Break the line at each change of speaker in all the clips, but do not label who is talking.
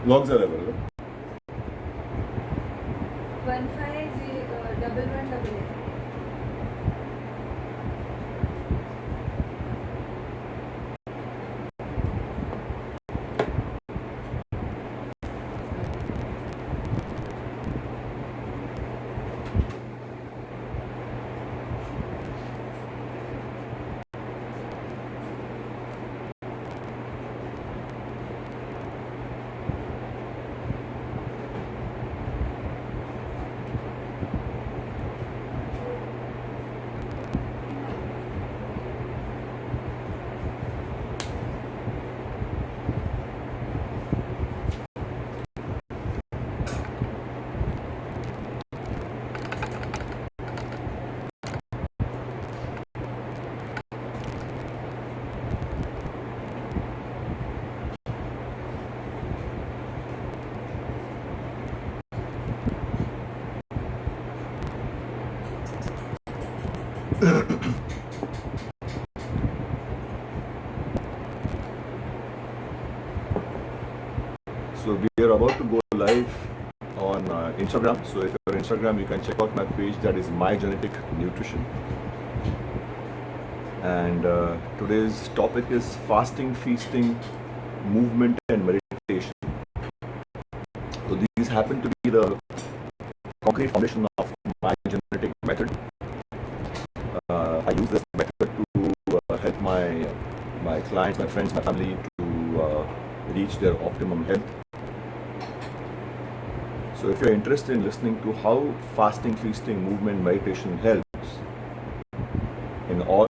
Lock झालं बरोबर.
151188.
So we are about to go live on Instagram. So if you're on Instagram, you can check out my page, that is My Genetic Nutrition. And today's topic is fasting, feasting, movement and meditation. So these happen to be the concrete foundation of my genetic method. I use this method to help my clients, my friends, my family to reach their optimum health. So if you're interested in listening to how fasting, feasting, movement, meditation helps in all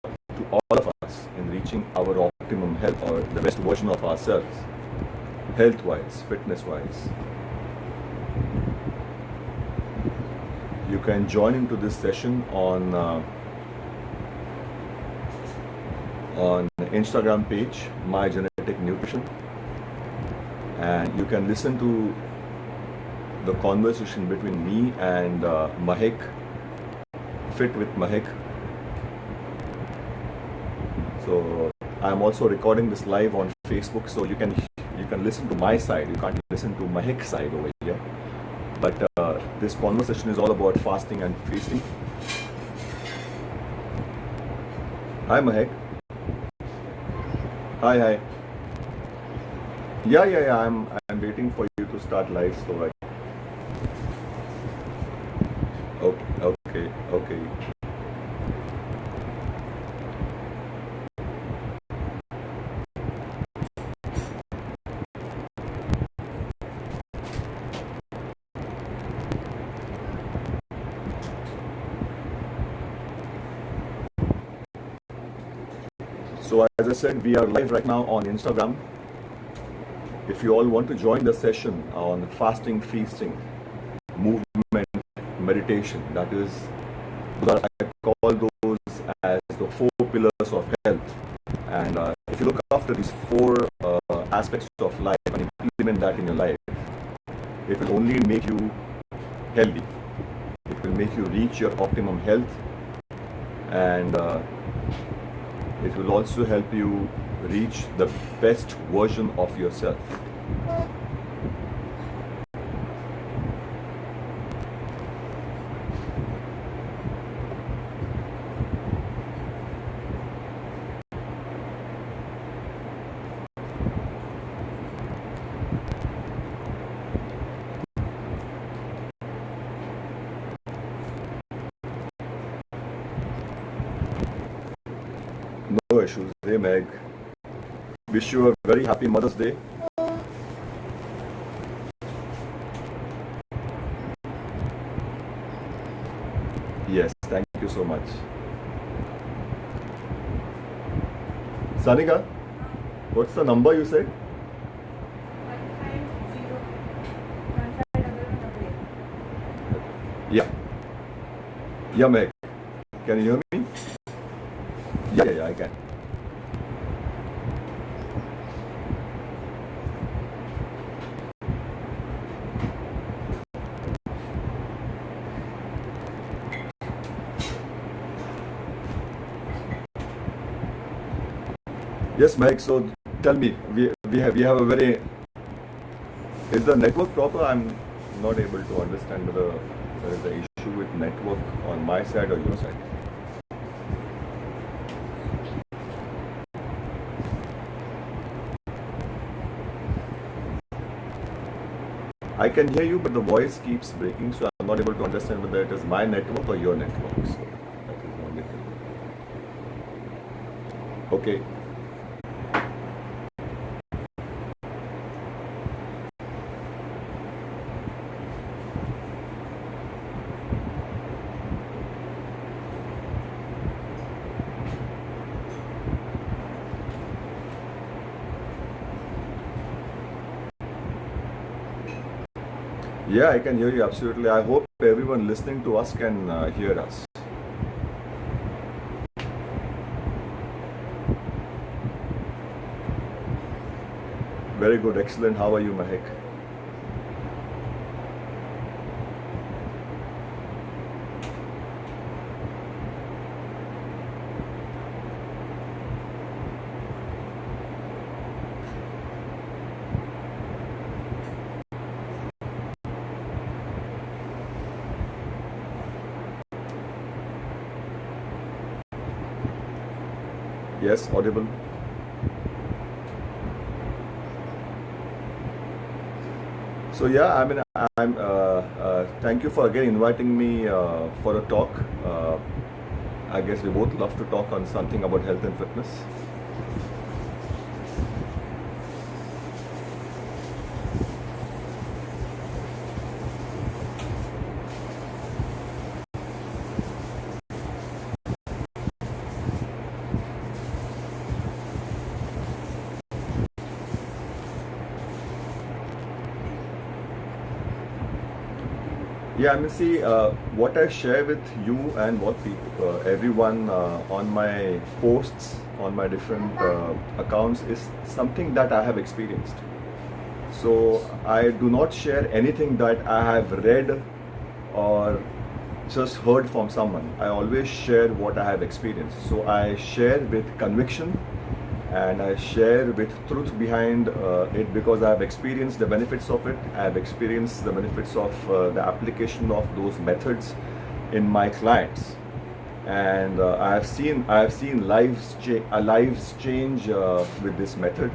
of us in reaching our optimum health or the best version of ourselves, health-wise, fitness-wise, you can join into this session on Instagram page, My Genetic Nutrition, and you can listen to the conversation between me and Mahek, Fit with Mahek. So I'm also recording this live on Facebook, so you can listen to my side. You can't listen to Mahek's side over here. But this conversation is all about fasting and feasting. Hi Mahek. Hi. Yeah. I'm waiting for you to start live, so I. Okay. So as I said, we are live right now on Instagram. If you all want to join the session on fasting, feasting, movement, meditation, that is, I call those as the 4 pillars of health. And if you look after these 4 aspects of life and implement that in your life, it will only make you healthy. It will make you reach your optimum health, and it will also help you reach the best version of yourself. No issues. Hey Meg, wish you a very happy Mother's Day. Yes, thank you so much. Sanika, what's the number you said?
150188.
Yeah, Meg. Can you hear me? Yeah, I can. Yes, Meg. So tell me, we have a very Is the network proper? I'm not able to understand whether there is an issue with network on my side or your side. I can hear you, but the voice keeps breaking, so I'm not able to understand whether it is my network or your network. So that is the only thing. Okay. Yeah, I can hear you absolutely. I hope everyone listening to us can hear us. Very good, excellent. How are you, Mahek? Yes, audible. So yeah, I mean, I'm. Thank you for again inviting me for a talk. I guess we both love to talk on something about health and fitness. Yeah, I mean, see, what I share with you and what people, everyone on my posts, on my different accounts is something that I have experienced. So I do not share anything that I have read or just heard from someone. I always share what I have experienced. So I share with conviction and I share with truth behind it because I have experienced the benefits of it. I have experienced the benefits of the application of those methods in my clients, and I have seen lives change with this method.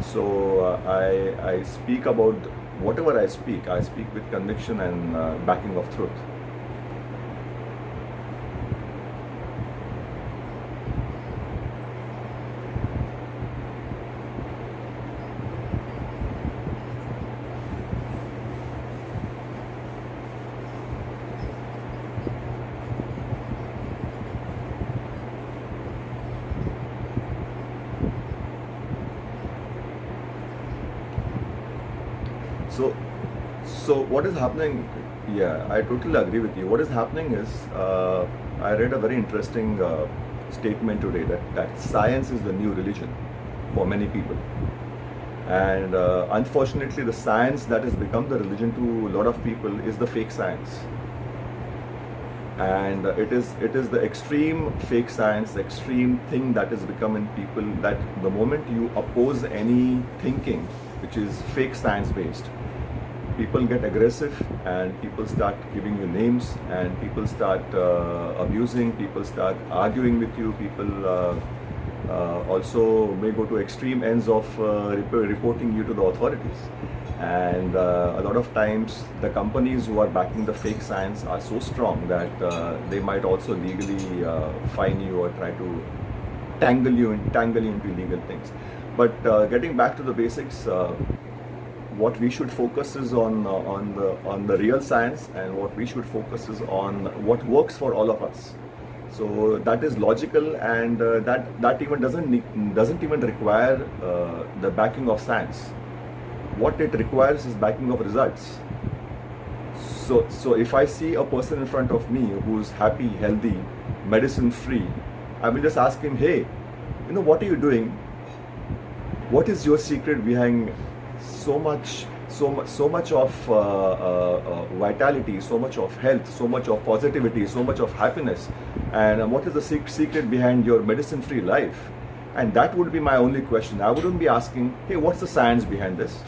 So I speak about whatever I speak. I speak with conviction and backing of truth. So, so what is happening? Yeah, I totally agree with you. What is happening is, I read a very interesting statement today that science is the new religion for many people, and unfortunately, the science that has become the religion to a lot of people is the fake science, and it is the extreme fake science, the extreme thing that has become in people that the moment you oppose any thinking which is fake science based, people get aggressive and people start giving you names and people start abusing, people start arguing with you, people also may go to extreme ends of reporting you to the authorities. And a lot of times the companies who are backing the fake science are so strong that they might also legally fine you or try to tangle you into illegal things. But getting back to the basics, what we should focus is on the real science, and what we should focus is on what works for all of us. So that is logical, and that even doesn't even require the backing of science. What it requires is backing of results. So if I see a person in front of me who's happy, healthy, medicine free, I will just ask him, hey, what are you doing? What is your secret behind so much of vitality, so much of health, so much of positivity, so much of happiness, and what is the secret behind your medicine-free life? And that would be my only question. I wouldn't be asking, hey, what's the science behind this?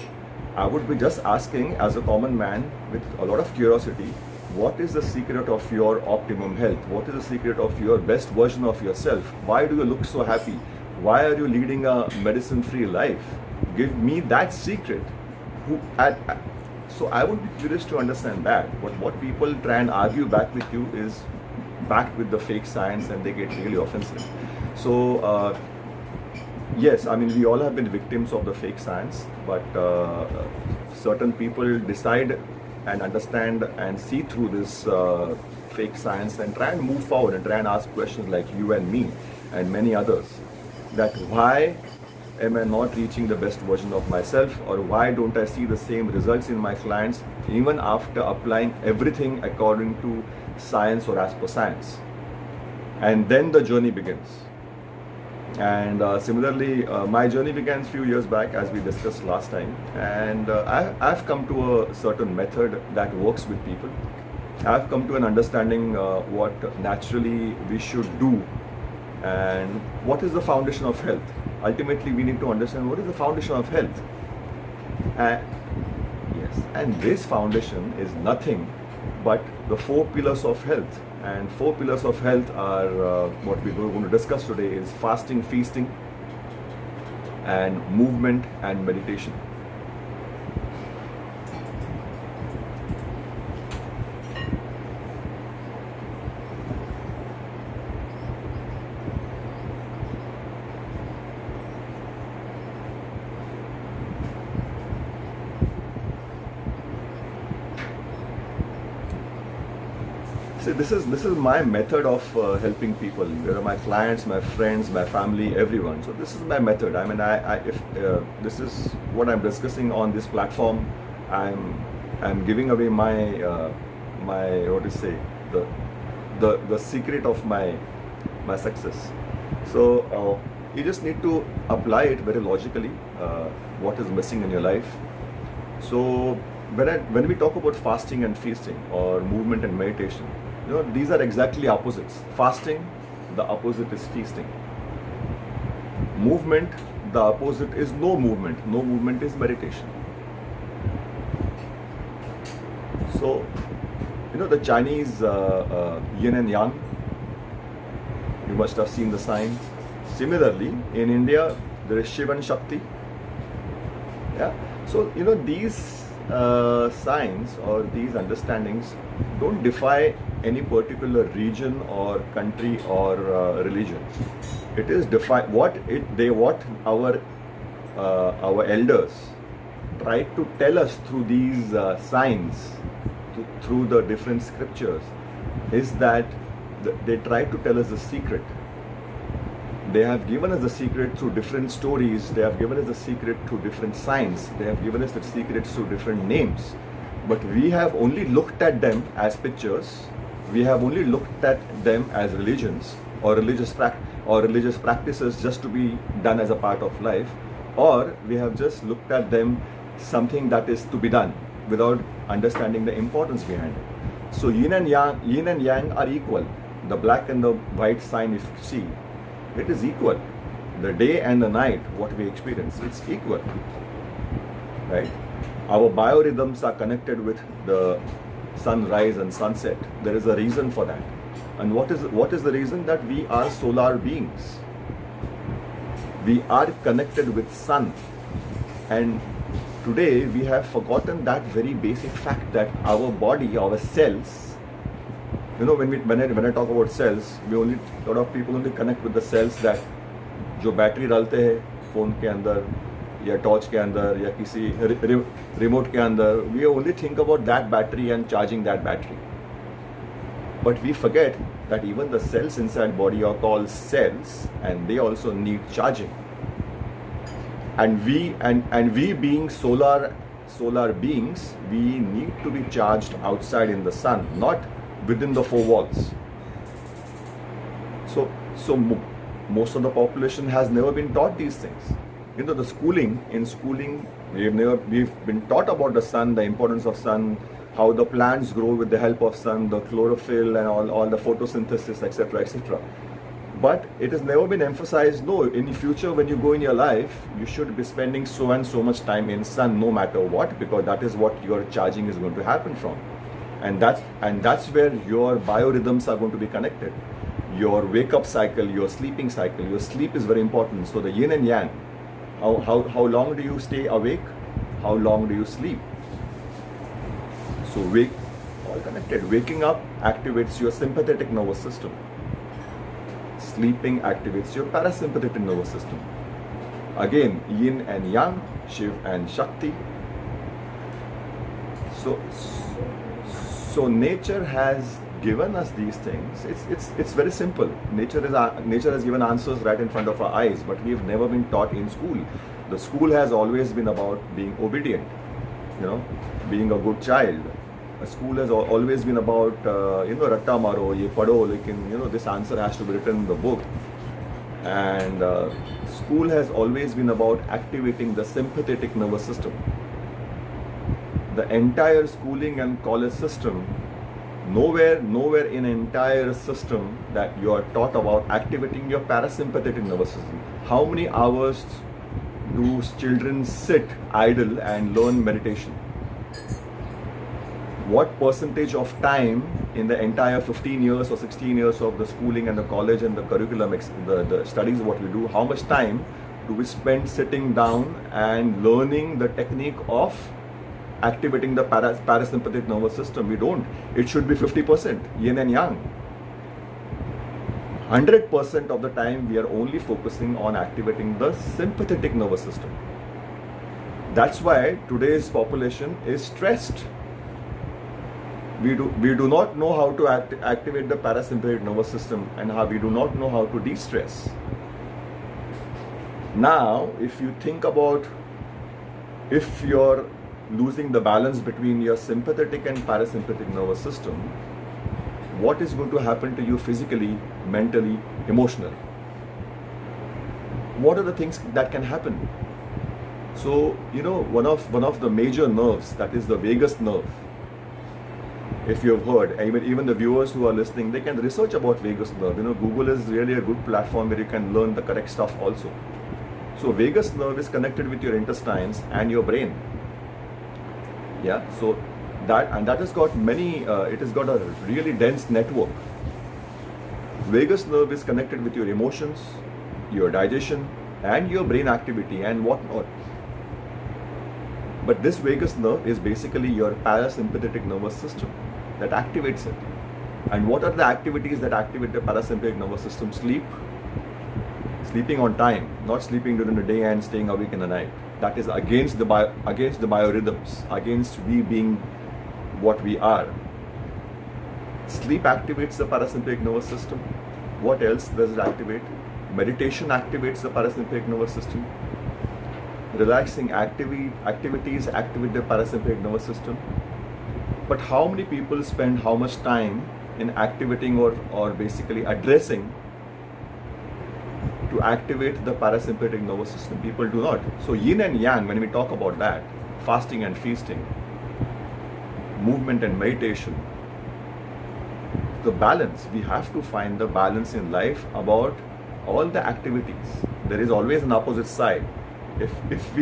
I would be just asking, as a common man with a lot of curiosity, what is the secret of your optimum health? What is the secret of your best version of yourself? Why do you look so happy? Why are you leading a medicine-free life? Give me that secret. So I would be curious to understand that. But what people try and argue back with you is backed with the fake science, and they get really offensive. So yes, I mean, we all have been victims of the fake science, but certain people decide and understand and see through this fake science and try and move forward and try and ask questions like you and me and many others, that why am I not reaching the best version of myself, or why don't I see the same results in my clients even after applying everything according to science or as per science. And then the journey begins. And similarly, my journey began a few years back, as we discussed last time, and I've come to a certain method that works with people. I've come to an understanding what naturally we should do and what is the foundation of health. Ultimately, we need to understand what is the foundation of health. Yes, and this foundation is nothing but the 4 pillars of health. And 4 pillars of health are what we're going to discuss today is fasting, feasting, and movement and meditation. See, this is my method of helping people. There are my clients, my friends, my family, everyone. So this is my method. I mean, if this is what I'm discussing on this platform, I'm giving away my what to say, the secret of my success. So you just need to apply it very logically. What is missing in your life? So when we talk about fasting and feasting or movement and meditation, you know, these are exactly opposites. Fasting, the opposite is feasting. Movement, the opposite is no movement. No movement is meditation. So, you know, the Chinese yin and yang, you must have seen the sign. Similarly, in India, there is Shiva and Shakti. Yeah. So, you know, these signs or these understandings don't defy any particular region or country or religion. It is what our elders tried to tell us through these signs, through the different scriptures, is that they try to tell us the secret. They have given us the secret through different stories. They have given us the secret through different signs. They have given us the secrets through different names. But we have only looked at them as pictures. We have only looked at them as religions or religious practices just to be done as a part of life. Or we have just looked at them something that is to be done without understanding the importance behind it. So yin and yang are equal. The black and the white sign, if you see, it is equal. The day and the night, what we experience, it's equal, right? Our biorhythms are connected with the sunrise and sunset. There is a reason for that. And what is the reason? That we are solar beings. We are connected with sun. And today we have forgotten that very basic fact that our body, our cells, you know, when I talk about cells, a lot of people only connect with the cells that जो battery डालते हैं phone के अंदर या torch के अंदर या किसी रिमोट के अंदर. We only think about that battery and charging that battery. But we forget that even the cells inside body are called cells, and they also need charging. And we being solar beings, we need to be charged outside in the sun, not within the 4 walls. So most of the population has never been taught these things. You know, in schooling, we've been taught about the sun, the importance of sun, how the plants grow with the help of sun, the chlorophyll and all the photosynthesis, etc., etc. But it has never been emphasized, no, in the future when you go in your life, you should be spending so and so much time in sun no matter what, because that is what your charging is going to happen from. And that's where your biorhythms are going to be connected. Your wake up cycle, your sleeping cycle, your sleep is very important. So the yin and yang, how long do you stay awake? How long do you sleep? So all connected. Waking up activates your sympathetic nervous system. Sleeping activates your parasympathetic nervous system. Again, yin and yang, Shiv and Shakti. So nature has given us these things. It's very simple. Nature has given answers right in front of our eyes, but we have never been taught in school. The school has always been about being obedient, being a good child. A school has always been about ratta maro, ye padho, lekin this answer has to be written in the book. And school has always been about activating the sympathetic nervous system. The entire schooling and college system, nowhere in entire system that you are taught about activating your parasympathetic nervous system. How many hours do children sit idle and learn meditation? What percentage of time in the entire 15 years or 16 years of the schooling and the college and the curriculum, the studies what we do, how much time do we spend sitting down and learning the technique of activating the parasympathetic nervous system? We don't. It should be 50%, yin and yang. 100% of the time we are only focusing on activating the sympathetic nervous system. That's why today's population is stressed. We do not know how to activate the parasympathetic nervous system, and we do not know how to de-stress. Now, if you think about if you're losing the balance between your sympathetic and parasympathetic nervous system, what is going to happen to you physically, mentally, emotionally? What are the things that can happen? So, one of the major nerves, that is the vagus nerve. If you have heard, even the viewers who are listening, they can research about vagus nerve. Google is really a good platform where you can learn the correct stuff also. So vagus nerve is connected with your intestines and your brain. Yeah, so that has got many, it has got a really dense network. Vagus nerve is connected with your emotions, your digestion, and your brain activity and whatnot. But this vagus nerve is basically your parasympathetic nervous system that activates it. And what are the activities that activate the parasympathetic nervous system? Sleeping on time, not sleeping during the day and staying awake in the night. That is against the biorhythms, against we being what we are. Sleep activates the parasympathetic nervous system. What else does it activate? Meditation activates the parasympathetic nervous system. Relaxing activities activate the parasympathetic nervous system. But how many people spend how much time in activating or basically addressing to activate the parasympathetic nervous system? People do not. So yin and yang, when we talk about that, fasting and feasting, movement and meditation, the balance, we have to find the balance in life about all the activities. There is always an opposite side. If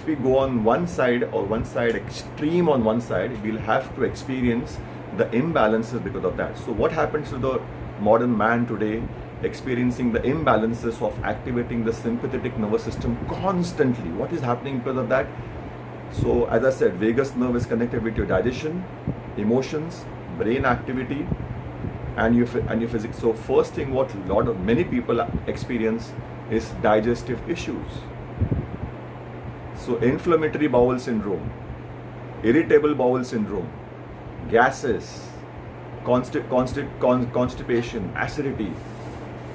we go on one side extreme on one side, we'll have to experience the imbalances because of that. So what happens to the modern man today, experiencing the imbalances of activating the sympathetic nervous system constantly? What is happening because of that? So as I said, vagus nerve is connected with your digestion, emotions, brain activity, and your physics. So first thing what many people experience is digestive issues. So inflammatory bowel syndrome, irritable bowel syndrome, gases, constipation, acidity.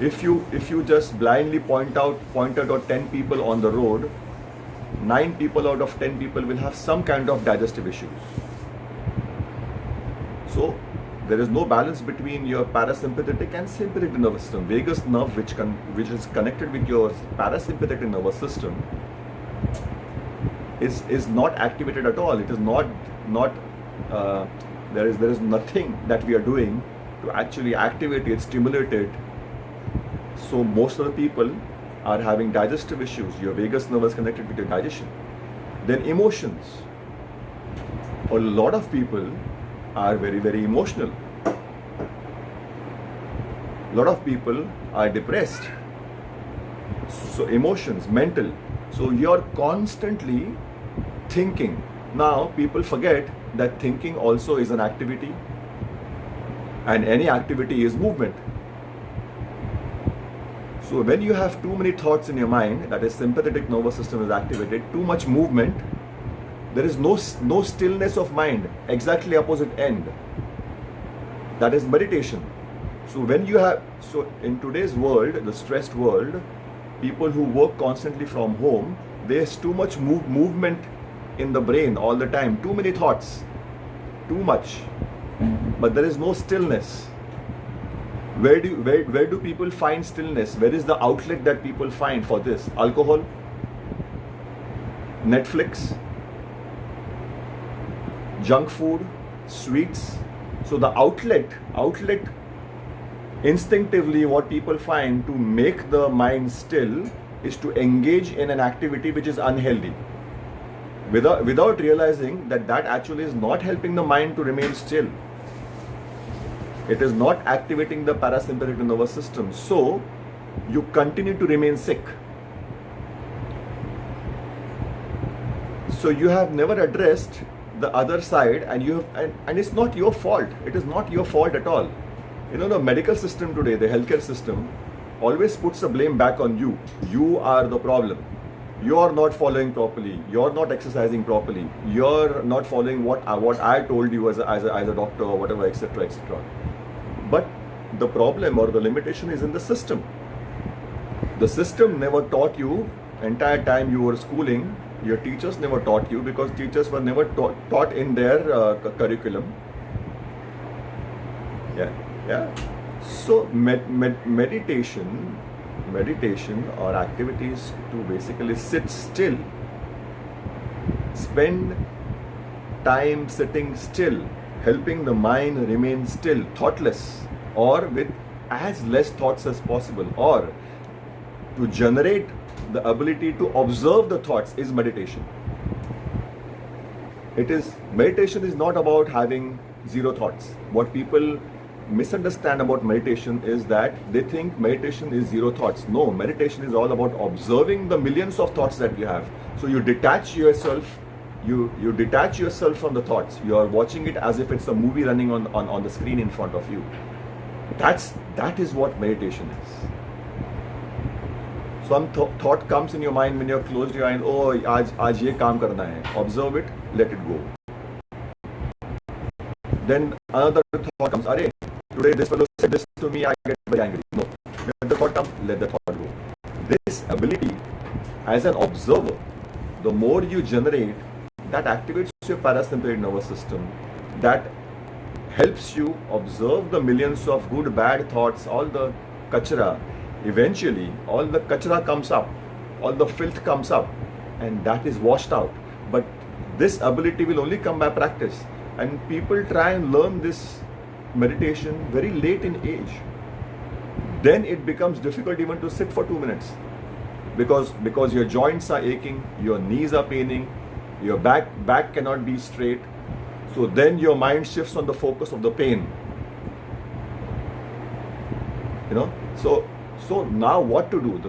If you just blindly point out 10 people on the road, 9 people out of 10 people will have some kind of digestive issues. So there is no balance between your parasympathetic and sympathetic nervous system. Vagus nerve, which is connected with your parasympathetic nervous system, is not activated at all. It is not there is nothing that we are doing to actually activate it, stimulate it, So most of the people are having digestive issues. Your vagus nerve is connected with your digestion. Then emotions. A lot of people are very, very emotional. A lot of people are depressed. So emotions, mental. So you're constantly thinking. Now people forget that thinking also is an activity, and any activity is movement. So when you have too many thoughts in your mind, that is sympathetic nervous system is activated, too much movement, there is no stillness of mind, exactly opposite end. That is meditation. So when you have, so in today's world, the stressed world, people who work constantly from home, there's too much movement in the brain all the time, too many thoughts, too much, but there is no stillness. Where do people find stillness? Where is the outlet that people find for this? Alcohol, Netflix, junk food, sweets. So the outlet, instinctively what people find to make the mind still is to engage in an activity which is unhealthy, without realizing that actually is not helping the mind to remain still. It is not activating the parasympathetic nervous system. So you continue to remain sick. So you have never addressed the other side, and and it's not your fault. It is not your fault at all. You know, the medical system today, the healthcare system, always puts the blame back on you. You are the problem. You are not following properly. You're not exercising properly. You're not following what I told you as a doctor or whatever, etc., etc. But the problem or the limitation is in the system. The system never taught you. Entire time you were schooling, your teachers never taught you, because teachers were never taught in their curriculum. Yeah. So meditation or activities to basically sit still, spend time sitting still, helping the mind remain still, thoughtless, or with as less thoughts as possible, or to generate the ability to observe the thoughts, is meditation. Meditation is not about having zero thoughts. What people misunderstand about meditation is that they think meditation is zero thoughts. No, meditation is all about observing the millions of thoughts that you have. So you detach yourself, you detach yourself from the thoughts. You are watching it as if it's a movie running on the screen in front of you. That is what meditation is. Some thought comes in your mind when you're closed your eye, oh, aaj ye kaam karna hai. Observe it, let it go. Then another thought comes, today this fellow said this to me, I get very angry. No, let the thought come, let the thought go. This ability as an observer, the more you generate, that activates your parasympathetic nervous system, that helps you observe the millions of good, bad thoughts, all the kachra. Eventually, all the kachra comes up, all the filth comes up, and that is washed out. But this ability will only come by practice. And people try and learn this meditation very late in age. Then it becomes difficult even to sit for 2 minutes, because your joints are aching, your knees are paining, your back cannot be straight. So then your mind shifts on the focus of the pain. You know, so now what to do?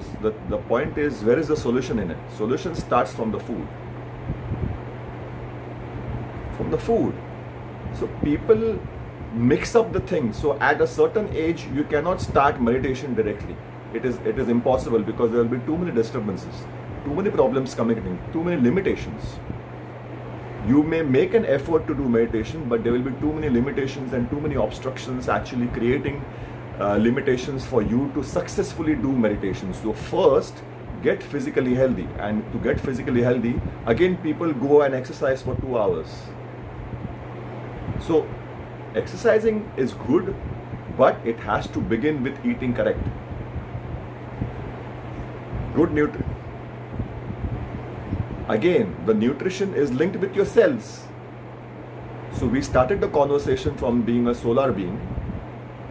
The point is, where is the solution in it? Solution starts from the food. From the food. So people mix up the things. So at a certain age, you cannot start meditation directly. It is impossible, because there will be too many disturbances, too many problems coming in, too many limitations. You may make an effort to do meditation, but there will be too many limitations and too many obstructions actually creating limitations for you to successfully do meditation. So first, get physically healthy. And to get physically healthy, again, people go and exercise for 2 hours. So exercising is good, but it has to begin with eating correct. Good nutrition. Again, the nutrition is linked with your cells. So we started the conversation from being a solar being.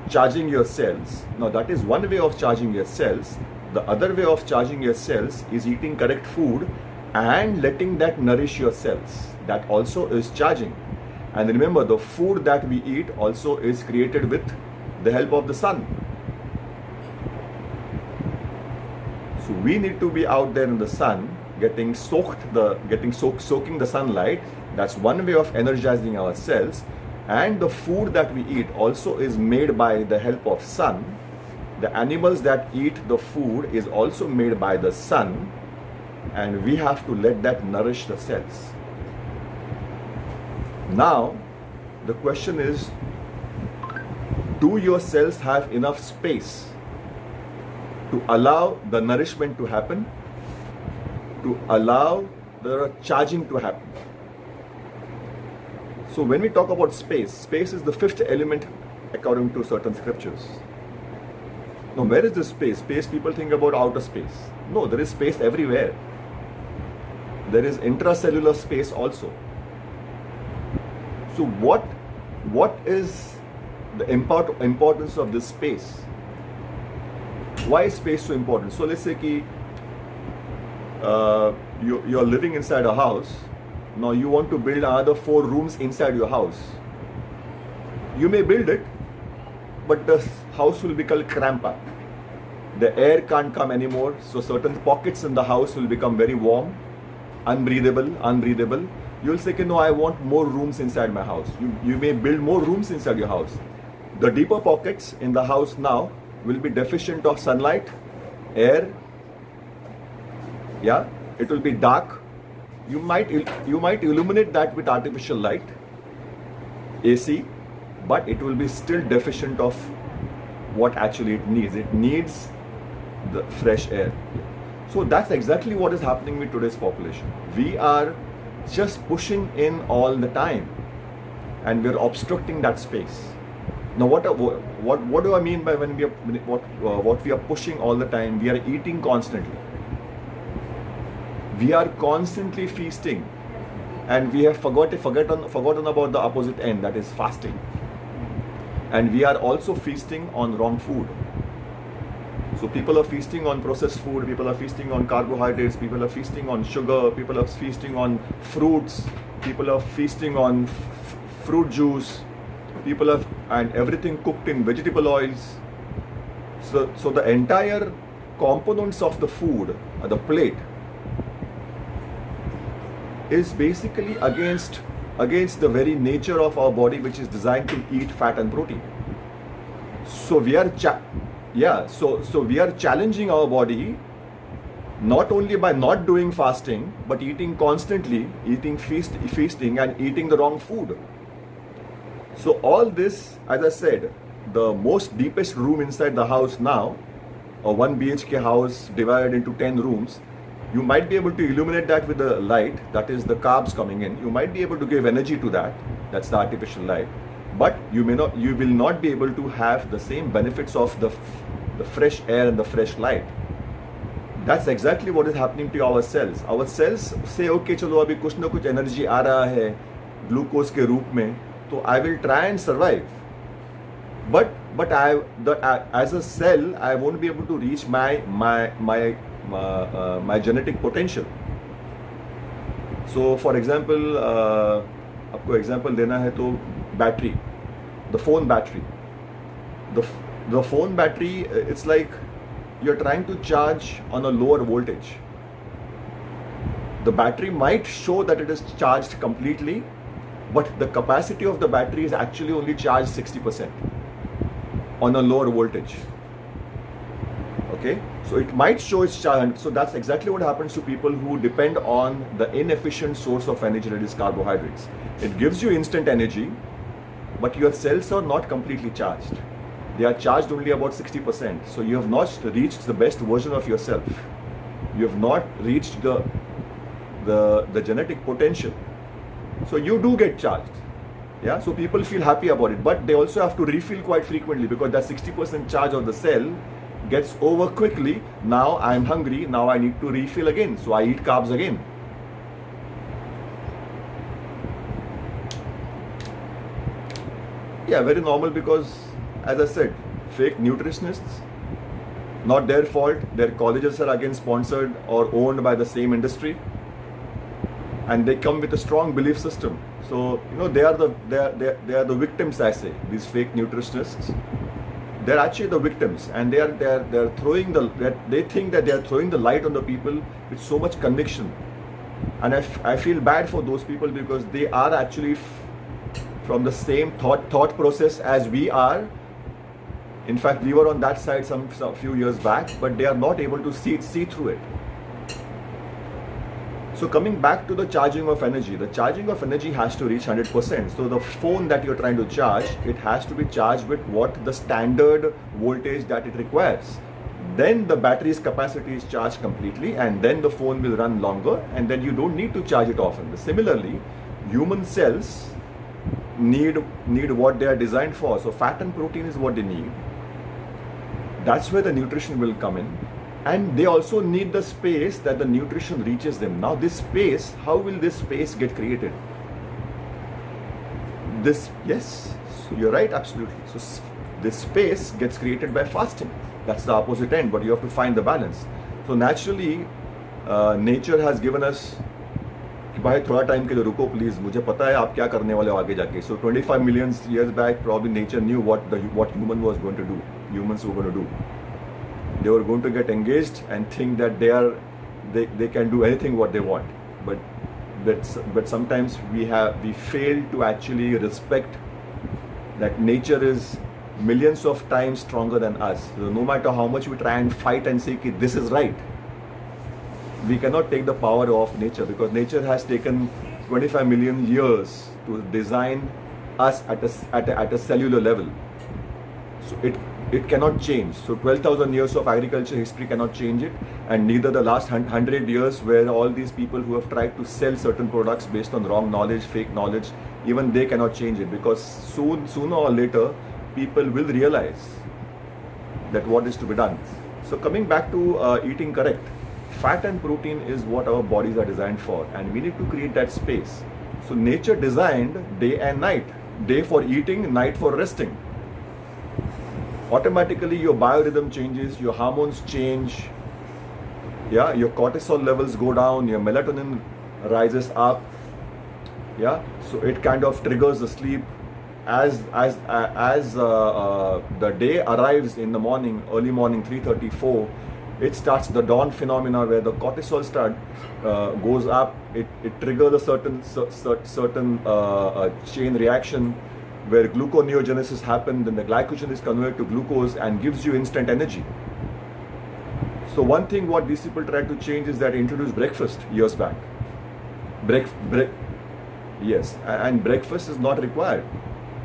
charging your cells. Now that is one way of charging your cells. The other way of charging your cells is eating correct food and letting that nourish your cells. That also is charging. And remember, the food that we eat also is created with the help of the sun. So we need to be out there in the sun, soaking the sunlight. That's one way of energizing our cells. And the food that we eat also is made by the help of sun. The animals that eat the food is also made by the sun, and we have to let that nourish the cells. Now, the question is, do your cells have enough space to allow the nourishment to happen, to allow the charging to happen? So when we talk about space, space is the fifth element according to certain scriptures. Now, where is this space? Space, people think about outer space. No, there is space everywhere. There is intracellular space also. So what is the importance of this space? Why is space so important? So let's say ki, you're living inside a house. Now you want to build another 4 rooms inside your house. You may build it, but the house will become cramped up. The air can't come anymore, so certain pockets in the house will become very warm, unbreathable. You'll say, no, I want more rooms inside my house. You may build more rooms inside your house. The deeper pockets in the house now will be deficient of sunlight, air. Yeah, it will be dark. You might illuminate that with artificial light, AC, but it will be still deficient of what actually it needs. It needs the fresh air. So that's exactly what is happening with today's population. We are just pushing in all the time, and we're obstructing that space. Now, what do I mean by when we are what we are pushing all the time? We are eating constantly. We are constantly feasting, and we have forgotten about the opposite end, that is fasting. And we are also feasting on wrong food. So people are feasting on processed food, people are feasting on carbohydrates, people are feasting on sugar, people are feasting on fruits, people are feasting on fruit juice, and everything cooked in vegetable oils. So the entire components of the food, the plate, is basically against the very nature of our body, which is designed to eat fat and protein. So we are we are challenging our body not only by not doing fasting, but eating constantly, feasting and eating the wrong food. So all this, as I said, the most deepest room inside the house now, a 1 BHK house divided into 10 rooms, you might be able to illuminate that with the light, that is the carbs coming in. You might be able to give energy to that, that's the artificial light. But you will not be able to have the same benefits of the fresh air and the fresh light. That's exactly what is happening to our cells. Our cells say, okay, chalo abhi kuch na kuch energy aa raha hai glucose ke roop mein, so I will try and survive. But as a cell, I won't be able to reach my genetic potential. So for example, आपको example देना है तो battery, the phone battery, the phone battery, it's like you're trying to charge on a lower voltage. The battery might show that it is charged completely, but the capacity of the battery is actually only charged 60% on a lower voltage. Okay, so it might show it's charged. So that's exactly what happens to people who depend on the inefficient source of energy, that is carbohydrates. It gives you instant energy, but your cells are not completely charged. They are charged only about 60%. So you have not reached the best version of yourself. You have not reached the genetic potential. So you do get charged. Yeah, so people feel happy about it, but they also have to refill quite frequently, because that 60% charge of the cell gets over quickly. Now I'm hungry, now I need to refill again, so I eat carbs again. Yeah, very normal, because as I said, fake nutritionists, not their fault. Their colleges are again sponsored or owned by the same industry, and they come with a strong belief system. So they are the victims, I say. These fake nutritionists, they're actually the victims, and they're throwing they think that they are throwing the light on the people with so much conviction, and I feel bad for those people, because they are actually from the same thought process as we are. In fact, we were on that side some few years back, but they are not able to see through it. So coming back to the charging of energy, the charging of energy has to reach 100%. So the phone that you're trying to charge, it has to be charged with what the standard voltage that it requires. Then the battery's capacity is charged completely, and then the phone will run longer, and then you don't need to charge it often. Similarly, human cells need what they are designed for. So fat and protein is what they need. That's where the nutrition will come in. And they also need the space that the nutrition reaches them. Now this space, how will this space get created? Yes, so you're right, absolutely. So this space gets created by fasting. That's the opposite end, but you have to find the balance. So naturally, nature has given us, भाई थोड़ा time के लिए रुको please, मुझे पता है आप क्या करने वाले हो आगे जाके. So 25 million years back, probably nature knew what human was going to do. Humans were going to do. They were going to get engaged and think that they can do anything what they want. But sometimes we fail to actually respect that nature is millions of times stronger than us. So no matter how much we try and fight and say this is right, we cannot take the power of nature, because nature has taken 25 million years to design us at a cellular level. So it cannot change. So 12,000 years of agriculture history cannot change it, and neither the last 100 years where all these people who have tried to sell certain products based on wrong knowledge, fake knowledge, even they cannot change it, because sooner or later people will realize that what is to be done. So coming back to eating correct, fat and protein is what our bodies are designed for, and we need to create that space. So nature designed day and night, day for eating, night for resting. Automatically your biorhythm changes, your hormones change, your cortisol levels go down, your melatonin rises up, so it kind of triggers the sleep. As the day arrives in the morning, early morning, 3:34, it starts the dawn phenomena where the cortisol goes up. It triggers a certain chain reaction where gluconeogenesis happens, then the glycogen is converted to glucose and gives you instant energy. So one thing what these people tried to change is that introduced breakfast years back. Yes, and breakfast is not required,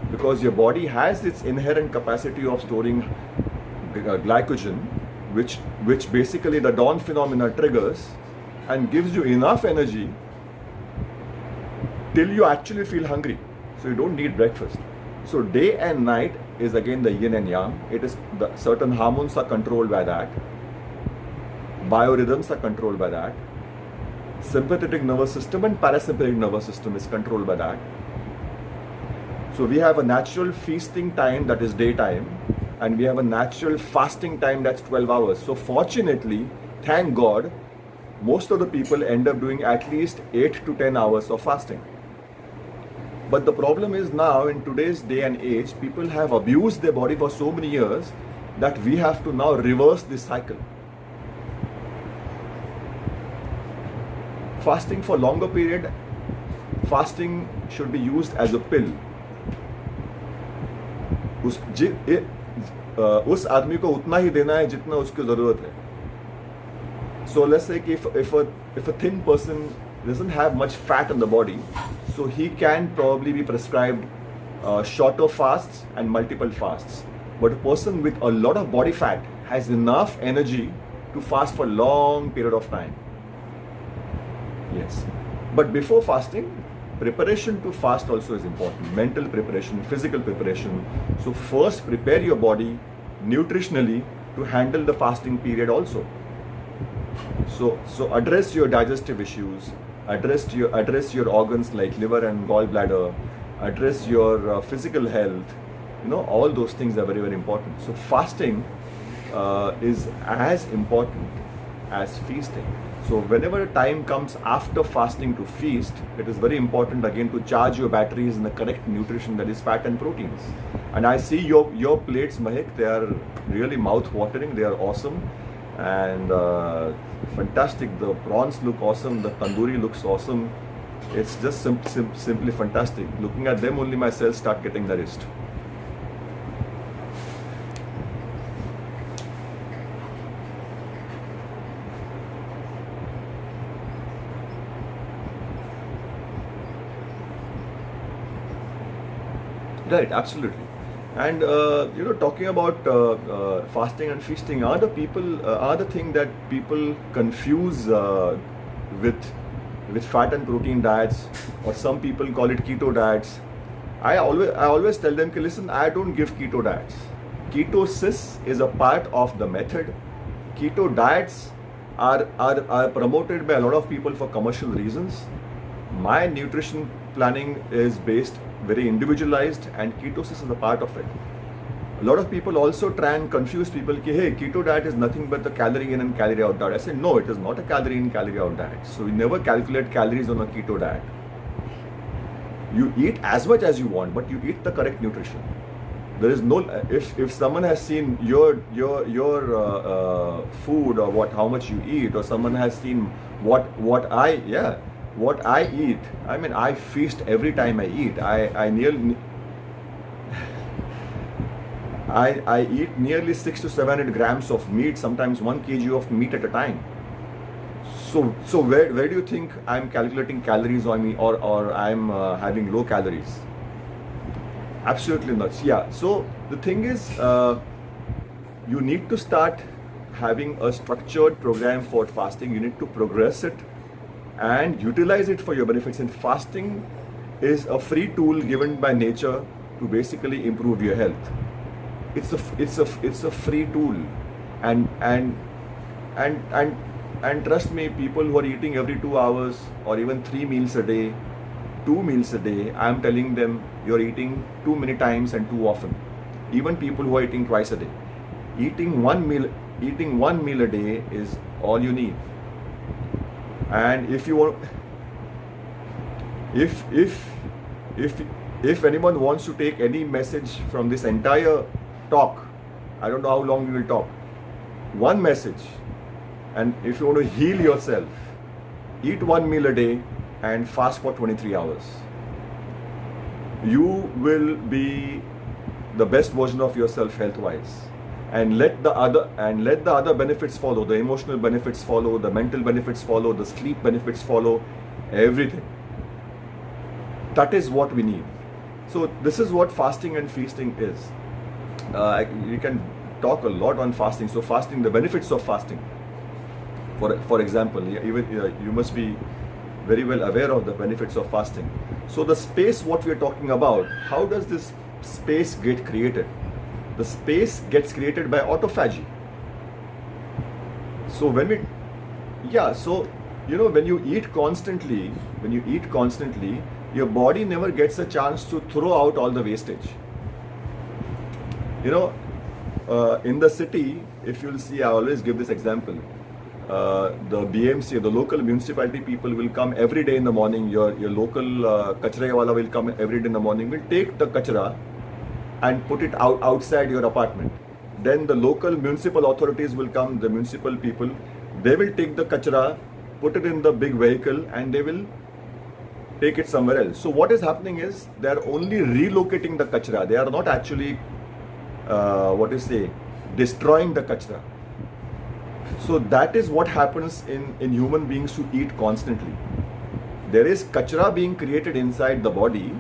because your body has its inherent capacity of storing glycogen, which basically the dawn phenomena triggers and gives you enough energy till you actually feel hungry. So you don't need breakfast. So day and night is again the yin and yang. It is certain hormones are controlled by that. Biorhythms are controlled by that. Sympathetic nervous system and parasympathetic nervous system is controlled by that. So we have a natural feasting time, that is daytime, and we have a natural fasting time, that's 12 hours. So fortunately, thank God, most of the people end up doing at least 8 to 10 hours of fasting. But the problem is now, in today's day and age, people have abused their body for so many years that we have to now reverse this cycle. Fasting for longer period, fasting should be used as a pill. उस आदमी को उतना ही देना है जितना उसकी ज़रूरत है. So let's say if a thin person doesn't have much fat in the body, so he can probably be prescribed shorter fasts and multiple fasts. But a person with a lot of body fat has enough energy to fast for a long period of time. Yes. But before fasting, preparation to fast also is important. Mental preparation, physical preparation. So first prepare your body nutritionally to handle the fasting period also. So address your digestive issues, address your organs like liver and gallbladder, address your physical health, all those things are very, very important. So fasting is as important as feasting. So whenever a time comes after fasting to feast, it is very important again to charge your batteries in the correct nutrition, that is fat and proteins. And I see your plates, Mahek, they are really mouth-watering. They are awesome and fantastic. The prawns look awesome. The tandoori looks awesome. It's just simply fantastic. Looking at them, only my cells start getting nourished. Right, absolutely. And talking about fasting and feasting are the thing that people confuse with fat and protein diets, or some people call it keto diets. I always tell them, listen, I don't give keto diets. Ketosis is a part of the method. Keto diets are promoted by a lot of people for commercial reasons. My nutrition planning is based very individualized, and ketosis is a part of it. A lot of people also try and confuse people that, hey, keto diet is nothing but the calorie in and calorie out diet. I say, no, it is not a calorie in, calorie out diet. So you never calculate calories on a keto diet. You eat as much as you want, but you eat the correct nutrition. There is no, if someone has seen your food, or how much you eat, or someone has seen what I eat. I mean, I feast every time I eat. I eat nearly 600 to 700 grams of meat, sometimes 1 kg of meat at a time. So where do you think I'm calculating calories on me, or I'm having low calories? Absolutely not. Yeah. So the thing is, you need to start having a structured program for fasting. You need to progress it and utilize it for your benefits. And fasting is a free tool given by nature to basically improve your health. It's a free tool, and trust me, people who are eating every 2 hours or even 3 meals a day, 2 meals a day, I am telling them you're eating too many times and too often. Even people who are eating twice a day, eating one meal a day is all you need. And if you want, if anyone wants to take any message from this entire talk, I don't know how long we will talk, one message, and if you want to heal yourself, eat 1 meal a day and fast for 23 hours. You will be the best version of yourself health-wise. And let the other benefits follow. The emotional benefits follow, the mental benefits follow, the sleep benefits follow, everything. That is what we need. So this is what fasting and feasting is. You can talk a lot on fasting. So fasting, the benefits of fasting. For example, you must be very well aware of the benefits of fasting. So the space, what we are talking about, how does this space get created? The space gets created by autophagy. So when you eat constantly, your body never gets a chance to throw out all the wastage. In the city, if you'll see, I always give this example. The BMC, the local municipality people will come every day in the morning. Your local kachra wala will come every day in the morning, will take the kachra and put it outside your apartment. Then the local municipal authorities will come, the municipal people, they will take the kachra, put it in the big vehicle, and they will take it somewhere else. So what is happening is they are only relocating the kachra. They are not actually, destroying the kachra. So that is what happens in human beings who eat constantly. There is kachra being created inside the body.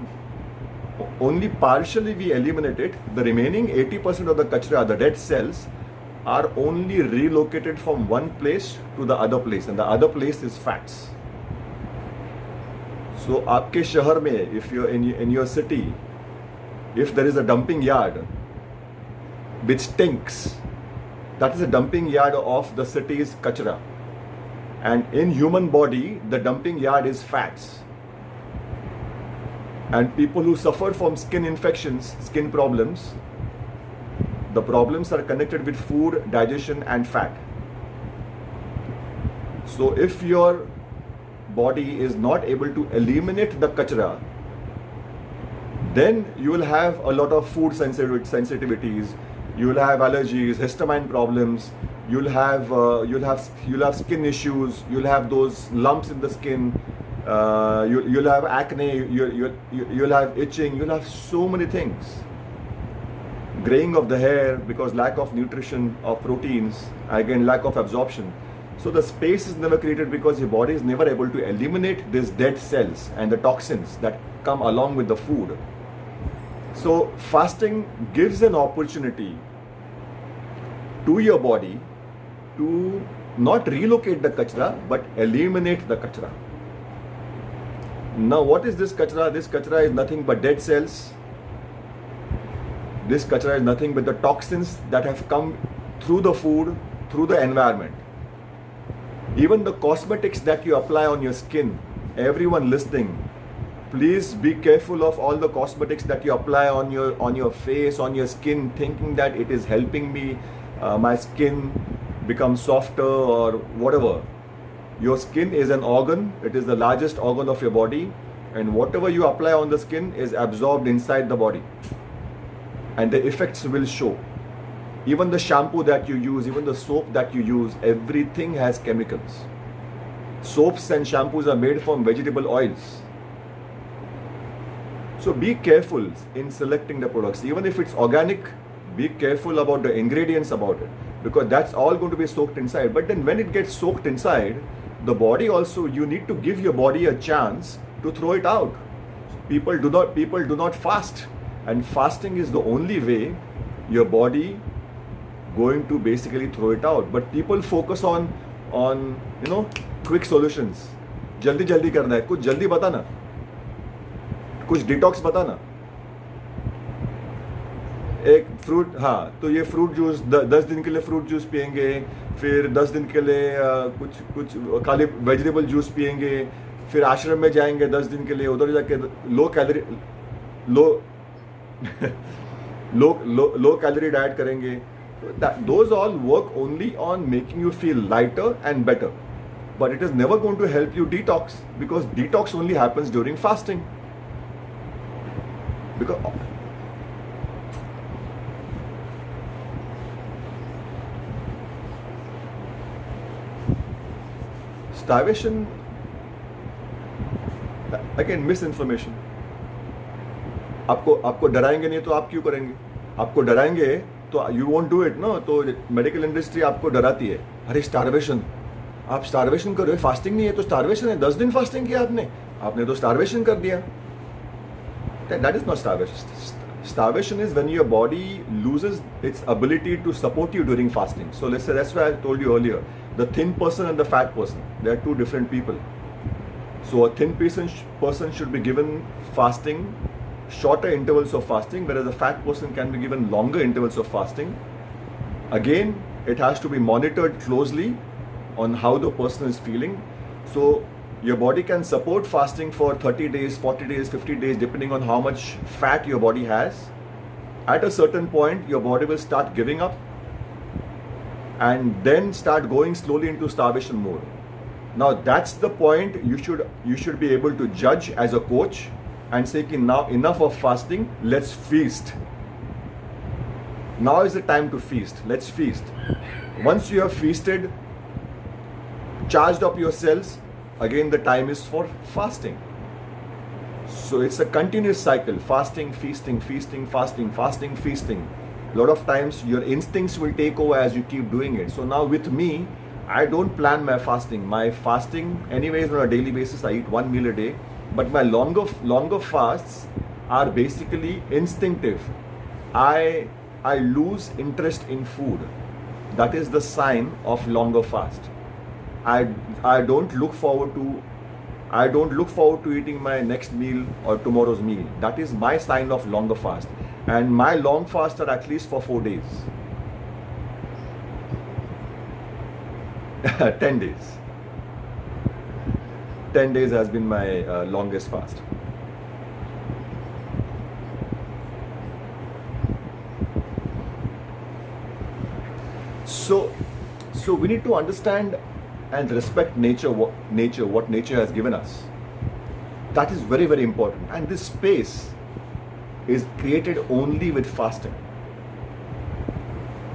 Only partially we eliminate it. The remaining 80% of the kachra, the dead cells, are only relocated from one place to the other place, and the other place is fats. So aapke shahar mein, if you're in your city, if there is a dumping yard which stinks, that is a dumping yard of the city's kachra. And in human body, the dumping yard is fats. And people who suffer from skin infections, skin problems, the problems are connected with food, digestion, and fat. So if your body is not able to eliminate the kachra, then you will have a lot of food sensitivities. You will have allergies, histamine problems. You'll have skin issues. You'll have those lumps in the skin. You'll have acne. You'll have itching. You'll have so many things. Graying of the hair because lack of nutrition, of proteins. Again, lack of absorption. So the space is never created because your body is never able to eliminate these dead cells and the toxins that come along with the food. So fasting gives an opportunity to your body to not relocate the kachra but eliminate the kachra. Now what is this kachra? This kachra is nothing but dead cells. This kachra is nothing but the toxins that have come through the food, through the environment. Even the cosmetics that you apply on your skin, everyone listening, please be careful of all the cosmetics that you apply on your face, on your skin, thinking that it is helping me, my skin become softer or whatever. Your skin is an organ. It is the largest organ of your body, and whatever you apply on the skin is absorbed inside the body, and the effects will show. Even the shampoo that you use, even the soap that you use, everything has chemicals. Soaps and shampoos are made from vegetable oils. So be careful in selecting the products. Even if it's organic, be careful about the ingredients about it, because that's all going to be soaked inside. But then when it gets soaked inside, the body also, you need to give your body a chance to throw it out. People do not fast, and fasting is the only way your body going to basically throw it out. But people focus on quick solutions. जल्दी जल्दी करना है, कुछ जल्दी बता ना, कुछ detox बता ना. एक फ्रूट, हाँ, तो ये फ्रूट जूस 10 दिन के लिए फ्रूट जूस पियेंगे, फिर 10 दिन के लिए कुछ खाली वेजिटेबल जूस पियेंगे, फिर आश्रम में जाएंगे 10 दिन के लिए, उधर जाके लो कैलोरी डाइट करेंगे. Those all work only on making you feel lighter and better, but it is never going to help you detox, because detox only happens during fasting. Because starvation, again, misinformation. आपको डराएंगे नहीं तो आप क्यों करेंगे? आपको डराएंगे तो you won't do it. No, तो मेडिकल इंडस्ट्री आपको डराती है. अरे स्टारवेशन, आप स्टारवेशन कर रहे हो, फास्टिंग नहीं है तो स्टारवेशन है. 10 दिन फास्टिंग किया आपने तो स्टारवेशन कर दिया. That is not starvation. Starvation is when your body loses its ability to support you during fasting. So let's say, that's why I told you earlier, the thin person and the fat person, they are two different people. So a thin person should be given fasting, shorter intervals of fasting, whereas a fat person can be given longer intervals of fasting. Again, it has to be monitored closely on how the person is feeling. So your body can support fasting for 30 days, 40 days, 50 days, depending on how much fat your body has. At a certain point, your body will start giving up and then start going slowly into starvation mode. Now that's the point you should be able to judge as a coach and say, now enough of fasting, let's feast. Now is the time to feast. Let's feast. Once you have feasted, charged up your cells, again the time is for fasting. So it's a continuous cycle: fasting, feasting, feasting, fasting, fasting, feasting. A lot of times your instincts will take over as you keep doing it. So now with me, I don't plan my fasting. My fasting anyways on a daily basis, I eat 1 meal a day. But my longer fasts are basically instinctive. I lose interest in food. That is the sign of longer fast. I don't look forward to eating my next meal or tomorrow's meal. That is my sign of longer fast. And my long fasts are at least for 4 days. 10 days. 10 days has been my longest fast. So, so we need to understand and respect nature, what nature has given us. That is very, very important. And this space is created only with fasting.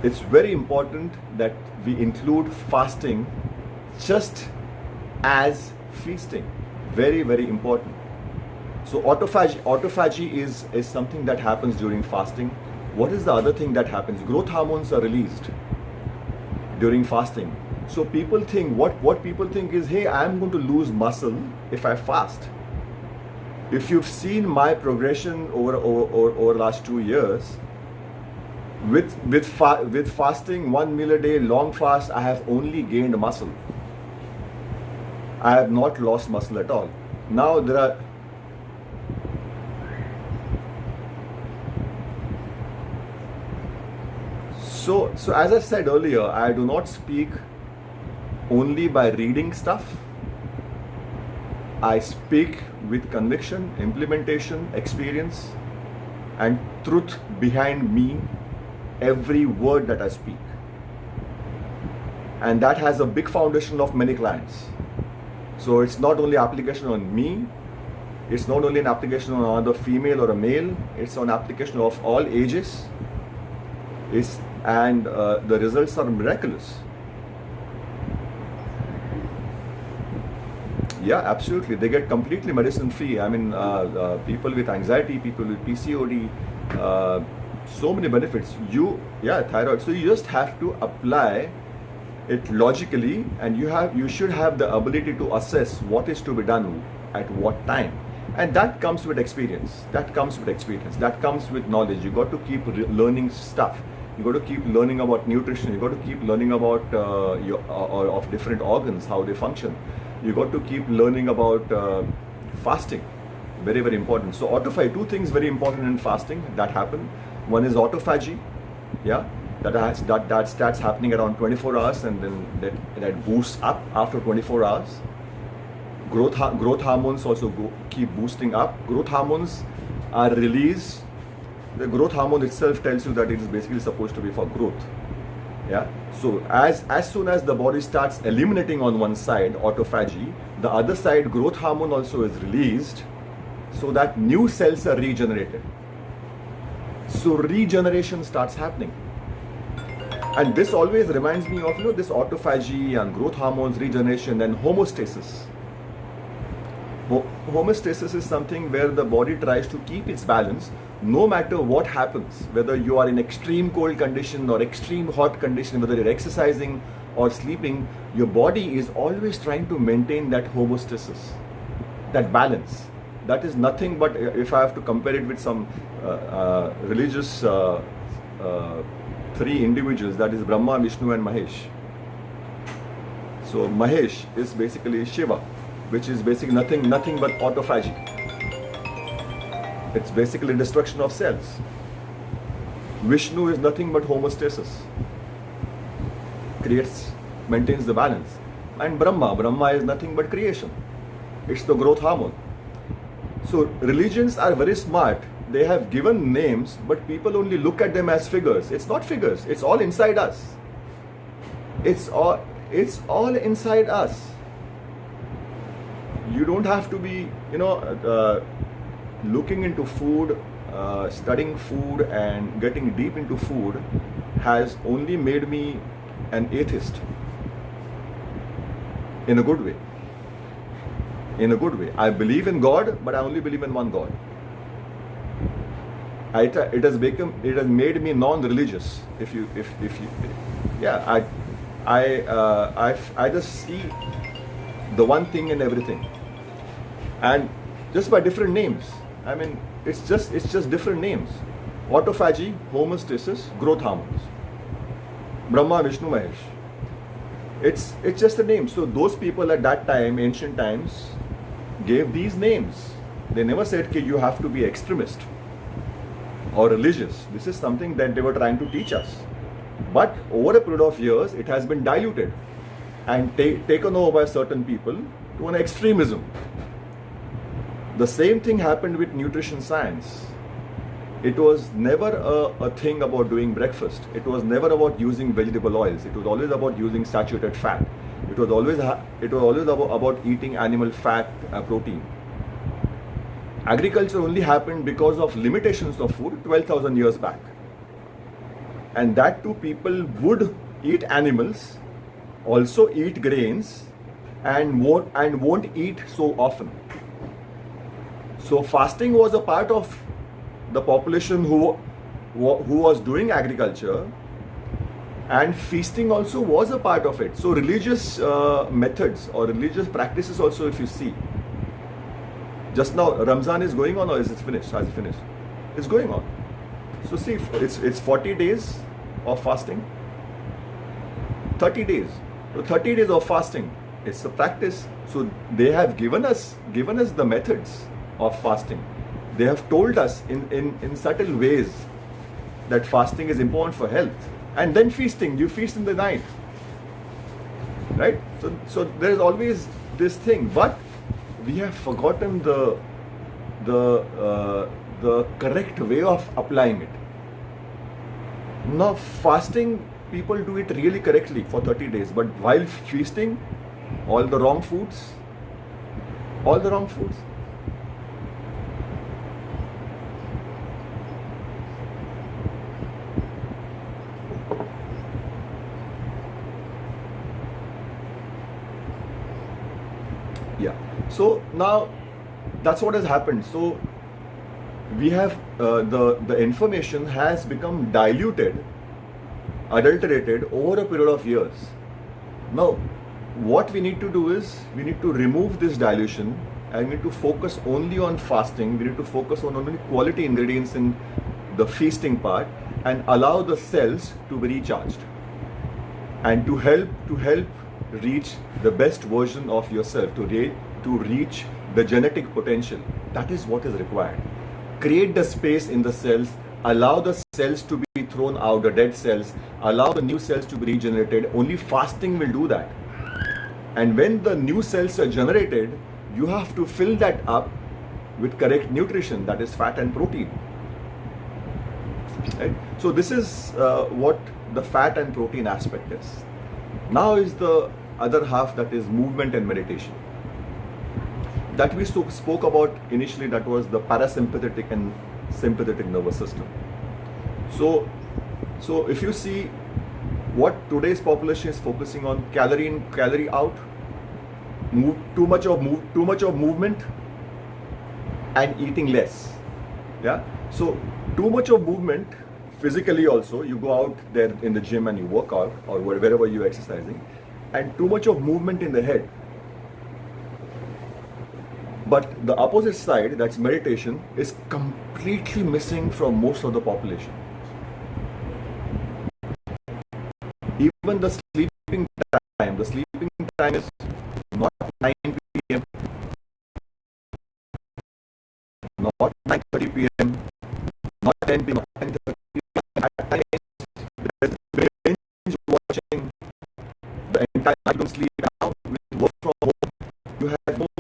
It's very important that we include fasting just as feasting. Very, very important. So autophagy is something that happens during fasting. What is the other thing that happens? Growth hormones are released during fasting. So people think, what people think is, hey, I'm going to lose muscle if I fast. If you've seen my progression over last 2 years, with fasting 1 meal a day, long fast, I have only gained muscle. I have not lost muscle at all. Now there are so as I said earlier, I do not speak only by reading stuff. I speak with conviction, implementation, experience, and truth behind me, every word that I speak. And that has a big foundation of many clients. So it's not only application on me, it's not only an application on another female or a male, it's an application of all ages. And the results are miraculous. Yeah, absolutely. They get completely medicine free. I mean, people with anxiety, people with PCOD, so many benefits. Thyroid. So you just have to apply it logically, and you should have the ability to assess what is to be done at what time. And that comes with experience. That comes with knowledge. You got to keep learning stuff. You got to keep learning about nutrition. You got to keep learning about of different organs, how they function. You got to keep learning about fasting. Very, very important. So autophagy, 2 things very important in fasting that happen. One is autophagy, that starts happening around 24 hours, and then that boosts up after 24 hours. Growth hormones also keep boosting up. Growth hormones are released. The growth hormone itself tells you that it is basically supposed to be for growth. Yeah. So as soon as the body starts eliminating on one side, autophagy, the other side, growth hormone also is released, so that new cells are regenerated. So regeneration starts happening. And this always reminds me of this autophagy and growth hormones, regeneration, and homeostasis. Homeostasis is something where the body tries to keep its balance no matter what happens, whether you are in extreme cold condition or extreme hot condition, whether you're exercising or sleeping, your body is always trying to maintain that homeostasis, that balance. That is nothing but, if I have to compare it with some religious 3 individuals, that is Brahma, Vishnu and Mahesh. So Mahesh is basically Shiva, which is basically nothing but autophagy. It's basically destruction of cells. Vishnu is nothing but homeostasis. Maintains the balance. And Brahma is nothing but creation. It's the growth hormone. So religions are very smart. They have given names, but people only look at them as figures. It's not figures. It's all inside us. It's all inside us. You don't have to be, looking into food, studying food and getting deep into food has only made me an atheist. In a good way. I believe in God, but I only believe in one God. It has made me non-religious. I just see the one thing in everything, and just by different names. I mean, it's just different names. Autophagy, homeostasis, growth hormones. Brahma, Vishnu, Mahesh. It's just a name. So those people at that time, ancient times, gave these names. They never said that you have to be extremist or religious. This is something that they were trying to teach us. But over a period of years, it has been diluted and taken over by certain people to an extremism. The same thing happened with nutrition science. It was never a thing about doing breakfast. It was never about using vegetable oils. It was always about using saturated fat. It was always about eating animal fat, protein. Agriculture only happened because of limitations of food 12,000 years back. And that too, people would eat animals, also eat grains, and won't eat so often. So fasting was a part of the population who was doing agriculture, and feasting also was a part of it. So religious methods or religious practices also, if you see, just now Ramzan is going on, or is it finished? Has it finished? It's going on. So see, it's 40 days of fasting, 30 days. So 30 days of fasting, it's a practice. So they have given us the methods of fasting. They have told us in subtle ways that fasting is important for health. And then feasting, you feast in the night, right? So there is always this thing, but we have forgotten the correct way of applying it. Now fasting, people do it really correctly for 30 days, but while feasting, all the wrong foods. Yeah. So now that's what has happened. So we have the information has become diluted, adulterated over a period of years. Now, what we need to do is we need to remove this dilution, and we need to focus only on fasting. We need to focus on only quality ingredients in the feasting part, and allow the cells to be recharged, and to help reach the best version of yourself, to reach the genetic potential. That is what is required. Create the space in the cells, allow the cells to be thrown out, the dead cells, allow the new cells to be regenerated. Only fasting will do that. And when the new cells are generated, you have to fill that up with correct nutrition, that is fat and protein. Right? So this is what the fat and protein aspect is. Now is the other half, that is movement and meditation. That we spoke about initially, that was the parasympathetic and sympathetic nervous system. So if you see what today's population is focusing on, calorie in, calorie out, too much of movement, and eating less. Yeah. So too much of movement physically also, you go out there in the gym and you work out, or wherever you're exercising, and too much of movement in the head. But the opposite side, that's meditation, is completely missing from most of the population. Even the sleeping time is not 9 p.m., not 9:30 p.m., not 10 p.m., not 10:30 p.m. At times, there's binge watching the entire night. You don't sleep. Now with work from home, you have more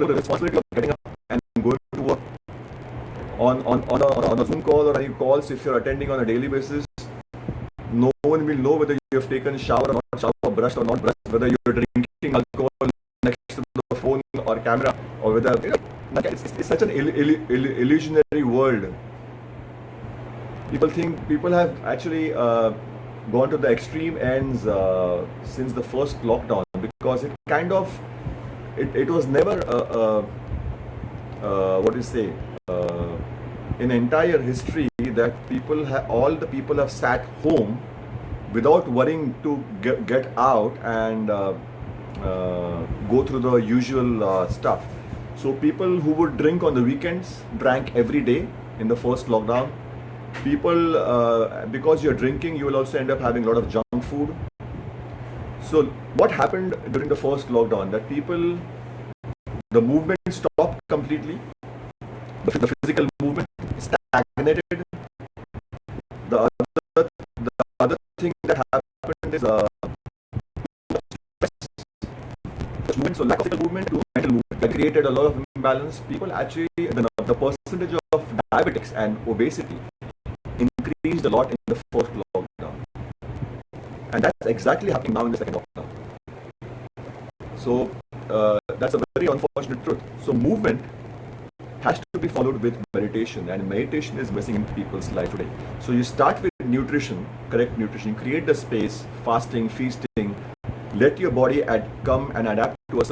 responsibility of getting up and going to work on a Zoom call or any calls. If you're attending on a daily basis, no one will know whether you have taken a shower or not shower, brushed or not brushed, whether you're drinking alcohol next to the phone or camera, or whether it's such an illusionary world. People have actually gone to the extreme ends since the first lockdown, because it kind of it was never what do you say, in entire history that all the people have sat home without worrying to get out and go through the usual stuff. So people who would drink on the weekends drank every day in the first lockdown. People, because you're drinking, you will also end up having a lot of junk food. So what happened during the first lockdown? That the movement stopped completely. The physical movement stagnated. The other thing that happened is movement, so lack of physical movement to mental movement, that created a lot of imbalance. People actually, the percentage of diabetics and obesity increased a lot in the first lockdown. And that's exactly happening now in the second lockdown. So that's a very unfortunate truth. So movement has to be followed with meditation, and meditation is missing in people's life today. So you start with nutrition, correct nutrition, create the space, fasting, feasting, let your body come and adapt to a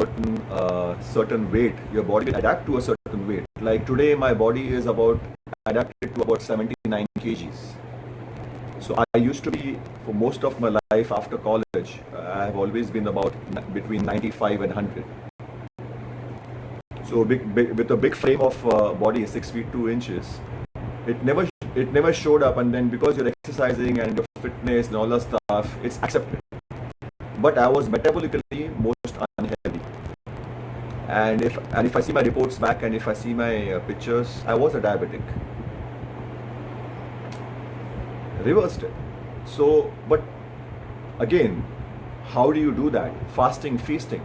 certain weight. Your body will adapt to a certain weight. Like today, my body is adapted to about 79 kgs. So I used to be, for most of my life after college, I have always been about between 95 and 100. So with a big frame of body, 6 feet 2 inches, it never showed up. And then because you're exercising and your fitness and all that stuff, it's accepted. But I was metabolically most unhealthy. And if I see my reports back and if I see my pictures, I was a diabetic. Reversed it. So, but again, how do you do that? Fasting, feasting.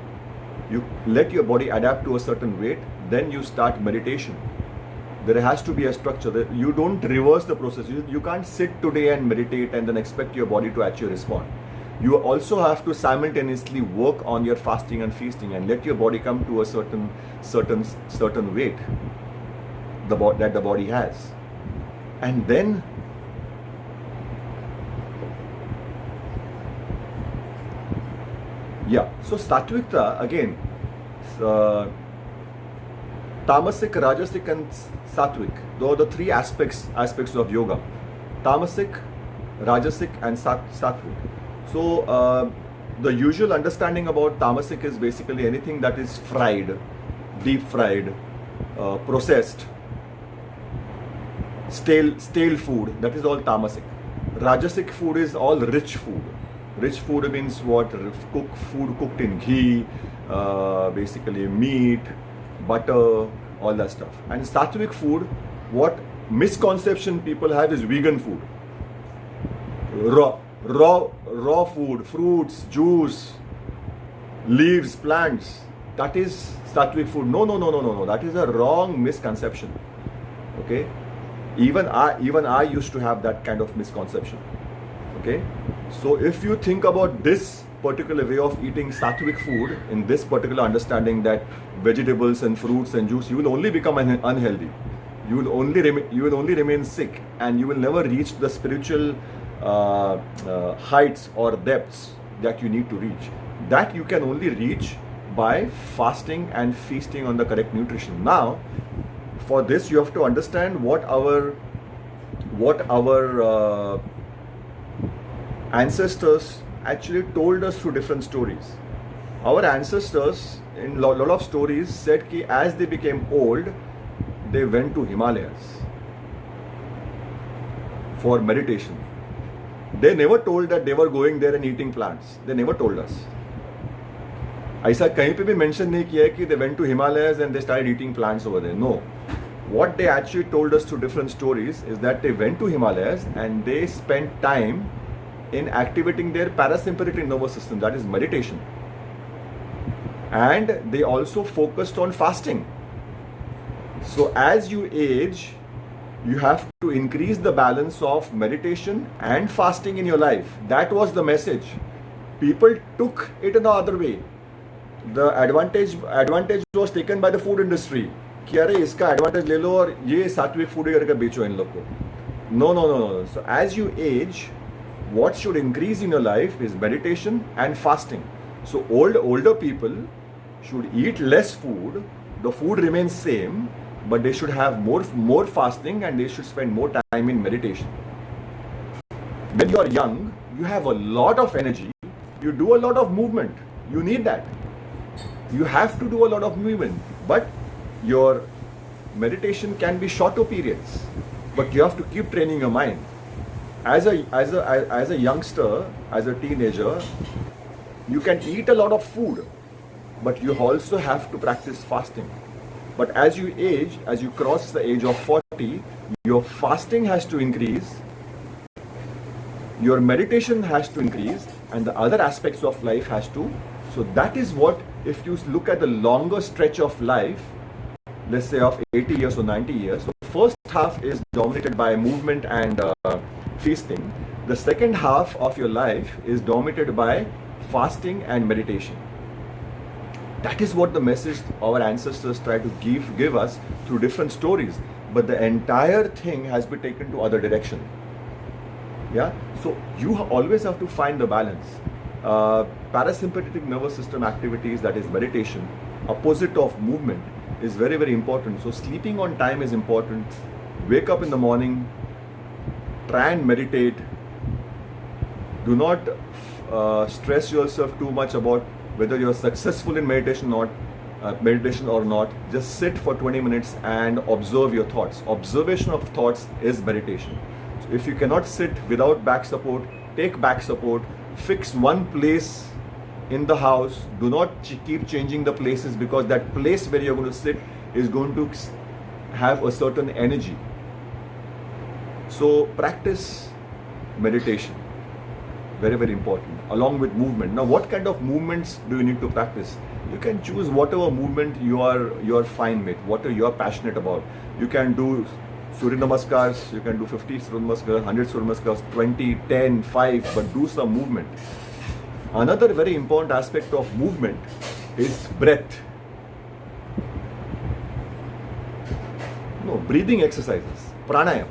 You let your body adapt to a certain weight, then you start meditation. There has to be a structure. That you don't reverse the process. You can't sit today and meditate and then expect your body to actually respond. You also have to simultaneously work on your fasting and feasting and let your body come to a certain weight that the body has. And then so Satvikta again, Tamasic, Rajasic and Sattvic. Those are the three aspects of yoga. Tamasic, Rajasic and Sattvic. So the usual understanding about Tamasic is basically anything that is fried, deep fried, processed, stale food. That is all Tamasic. Rajasic food is all rich food. Rich food means what? Food cooked in ghee, basically meat, butter, all that stuff. And Sattvic food, what misconception people have is vegan food. Raw food, fruits, juice, leaves, plants. That is Sattvic food. No. That is a wrong misconception. Okay? Even I used to have that kind of misconception. Okay? So if you think about this particular way of eating Sattvic food, in this particular understanding that vegetables and fruits and juice, you will only become unhealthy. You will only remain sick, and you will never reach the spiritual heights or depths that you need to reach. That you can only reach by fasting and feasting on the correct nutrition. Now, for this you have to understand what our ancestors actually told us through different stories. Our ancestors in a lot of stories said that as they became old, they went to Himalayas for meditation. They never told that they were going there and eating plants. They never told us. ऐसा कहीं पे भी mention नहीं किया है कि they went to Himalayas and they started eating plants over there. No. What they actually told us through different stories is that they went to Himalayas and they spent time in activating their parasympathetic nervous system, that is meditation. And they also focused on fasting. So as you age, you have to increase the balance of meditation and fasting in your life. That was the message. People took it in the other way. The advantage was taken by the food industry. कि अरे इसका advantage ले लो और ये सात्विक food करके बेचो इन लोग को. No. So as you age, what should increase in your life is meditation and fasting. So older people should eat less food. The food remains same, but they should have more fasting and they should spend more time in meditation. When you are young, you have a lot of energy. You do a lot of movement. You need that. You have to do a lot of movement, but your meditation can be shorter periods. But you have to keep training your mind. As a youngster, as a teenager, you can eat a lot of food, but you also have to practice fasting. But as you age, as you cross the age of 40, your fasting has to increase, your meditation has to increase, and the other aspects of life has to. So that is what, if you look at the longer stretch of life, let's say of 80 years or 90 years, so first half is dominated by movement and feasting. The second half of your life is dominated by fasting and meditation. That is what the message our ancestors try to give us through different stories. But the entire thing has been taken to other direction. Yeah, so you always have to find the balance. Parasympathetic nervous system activities, that is meditation, opposite of movement, is very, very important. So sleeping on time is important. Wake up in the morning, try and meditate. Do not stress yourself too much about whether you're successful in meditation or not. Just sit for 20 minutes and observe your thoughts. Observation of thoughts is meditation. So if you cannot sit without back support, take back support. Fix one place in the house. Do not keep changing the places, because that place where you're going to sit is going to have a certain energy. So practice meditation. Very, very important, along with movement. Now, what kind of movements do you need to practice? You can choose whatever movement you are fine with, whatever you are passionate about. You can do Surya Namaskars, you can do 50 Surya Namaskars, 100 Surya Namaskars, 20, 10, 5, but do some movement. Another very important aspect of movement is breath. No, breathing exercises, pranayama.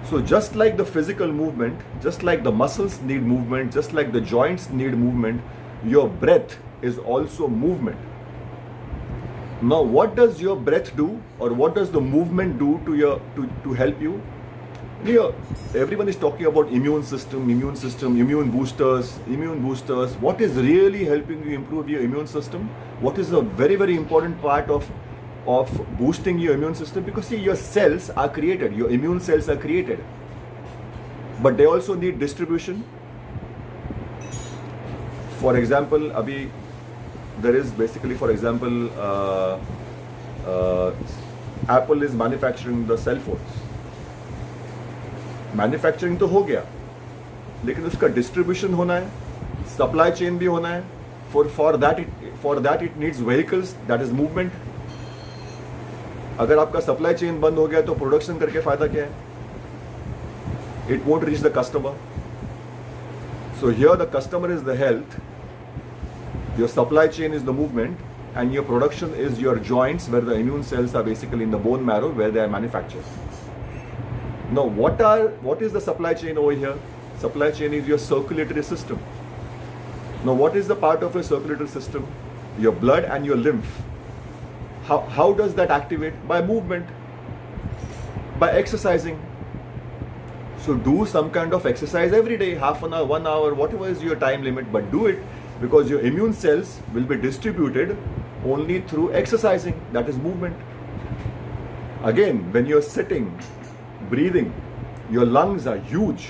So just like the physical movement, just like the muscles need movement, just like the joints need movement, your breath is also movement. Now, what does your breath do, or what does the movement do to help you? Everyone is talking about immune system, immune boosters. What is really helping you improve your immune system? What is a very, very important part of boosting your immune system? Because see, your cells are created, your immune cells are created, but they also need distribution. For example, there is basically, for example, Apple is manufacturing the cell phones. Manufacturing तो हो गया, लेकिन उसका distribution होना है, supply chain भी होना है. For that it needs vehicles, that is movement. अगर आपका सप्लाई चेन बंद हो गया तो प्रोडक्शन करके फायदा क्या है? It won't reach the customer. So here the customer is the health, your supply chain is the movement, and your production is your joints, where the immune cells are basically in the bone marrow where they are manufactured. Now, what is the supply chain over here? Supply chain is your circulatory system. Now, what is the part of your circulatory system? Your blood and your lymph. How does that activate? By movement, by exercising. So do some kind of exercise every day, half an hour, 1 hour, whatever is your time limit, but do it, because your immune cells will be distributed only through exercising. That is movement. Again, when you're sitting, breathing, your lungs are huge.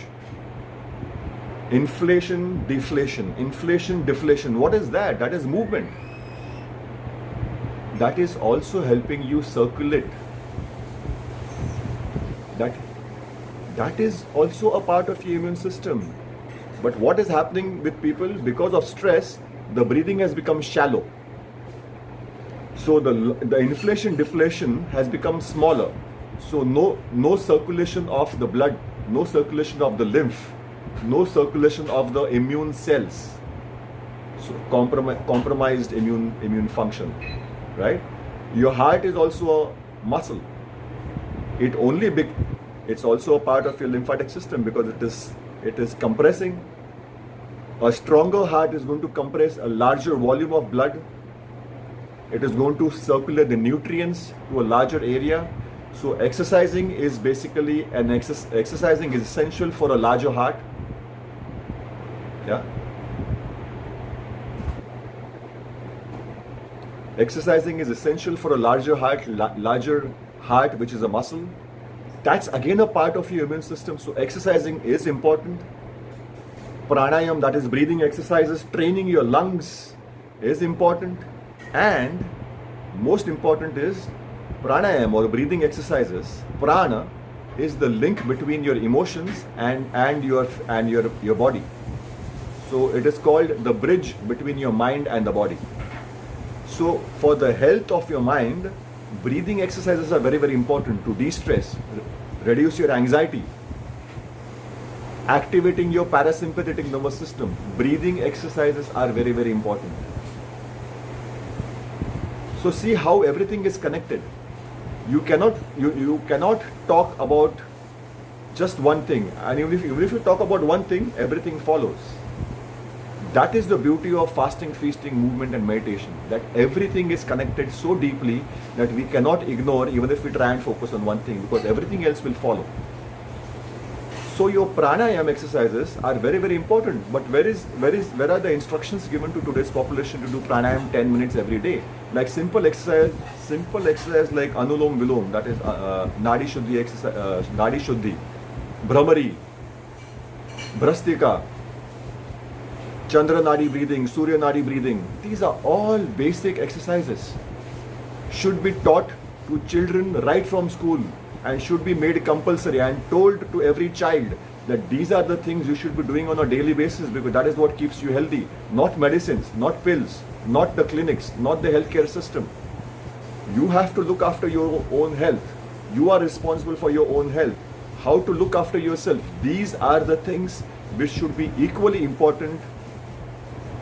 Inflation, deflation. What is that? That is movement. That is also helping you circulate. That is also a part of your immune system. But what is happening with people? Because of stress, the breathing has become shallow. So the inflation, deflation has become smaller. So no circulation of the blood, no circulation of the lymph, no circulation of the immune cells. So compromised immune function, right? Your heart is also a muscle. It's also a part of your lymphatic system, because it is compressing. A stronger heart is going to compress a larger volume of blood. It is going to circulate the nutrients to a larger area. So exercising is basically exercising is essential for a larger heart. Yeah. Exercising is essential for a larger heart, which is a muscle. That's again a part of your immune system. So exercising is important. Pranayam, that is breathing exercises, training your lungs is important. And most important is pranayam or breathing exercises. Prana is the link between your emotions and your body. So it is called the bridge between your mind and the body. So for the health of your mind, breathing exercises are very, very important to de-stress, reduce your anxiety, activating your parasympathetic nervous system. Breathing exercises are very, very important. So see how everything is connected. You cannot talk about just one thing, and even if you talk about one thing, everything follows. That is the beauty of fasting, feasting, movement and meditation, that everything is connected so deeply that we cannot ignore even if we try and focus on one thing, because everything else will follow. So your pranayama exercises are very, very important, but where are the instructions given to today's population to do pranayama 10 minutes every day? Like simple exercise like Anulom Vilom, that is Nadi Shuddhi exercise, Nadi Shuddhi, Brahmari, Brastika, Chandra Nadi breathing, Surya Nadi breathing. These are all basic exercises. Should be taught to children right from school and should be made compulsory and told to every child that these are the things you should be doing on a daily basis, because that is what keeps you healthy. Not medicines, not pills, not the clinics, not the healthcare system. You have to look after your own health. You are responsible for your own health. How to look after yourself. These are the things which should be equally important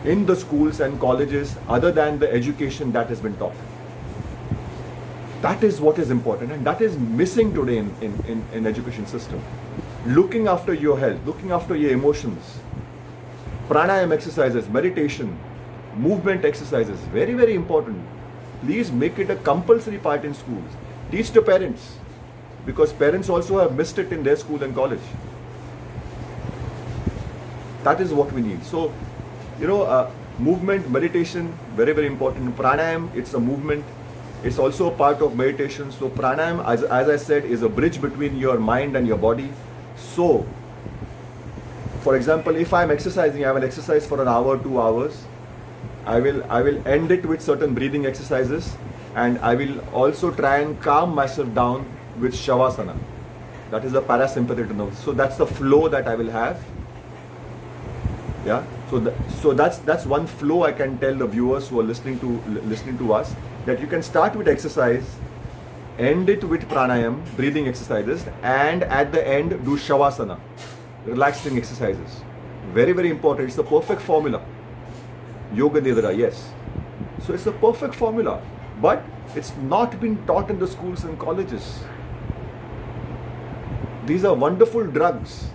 in the schools and colleges other than the education that has been taught. That is what is important, and that is missing today in education system. Looking after your health, looking after your emotions, pranayama exercises, meditation, movement exercises, very, very important. Please make it a compulsory part in schools. Teach the parents, because parents also have missed it in their school and college. That is what we need. So, movement, meditation, very, very important. Pranayama, it's a movement. It's also a part of meditation. So pranayama, as I said, is a bridge between your mind and your body. So, for example, if I'm exercising, I will exercise for an hour, 2 hours. I will end it with certain breathing exercises, and I will also try and calm myself down with shavasana. That is the parasympathetic nerve. So that's the flow that I will have. Yeah. So that's one flow I can tell the viewers who are listening to us, that you can start with exercise, end it with pranayama, breathing exercises, and at the end do shavasana, relaxing exercises. Very, very important. It's the perfect formula. Yoga Nidra, yes. So it's a perfect formula, but it's not been taught in the schools and colleges. These are wonderful drugs.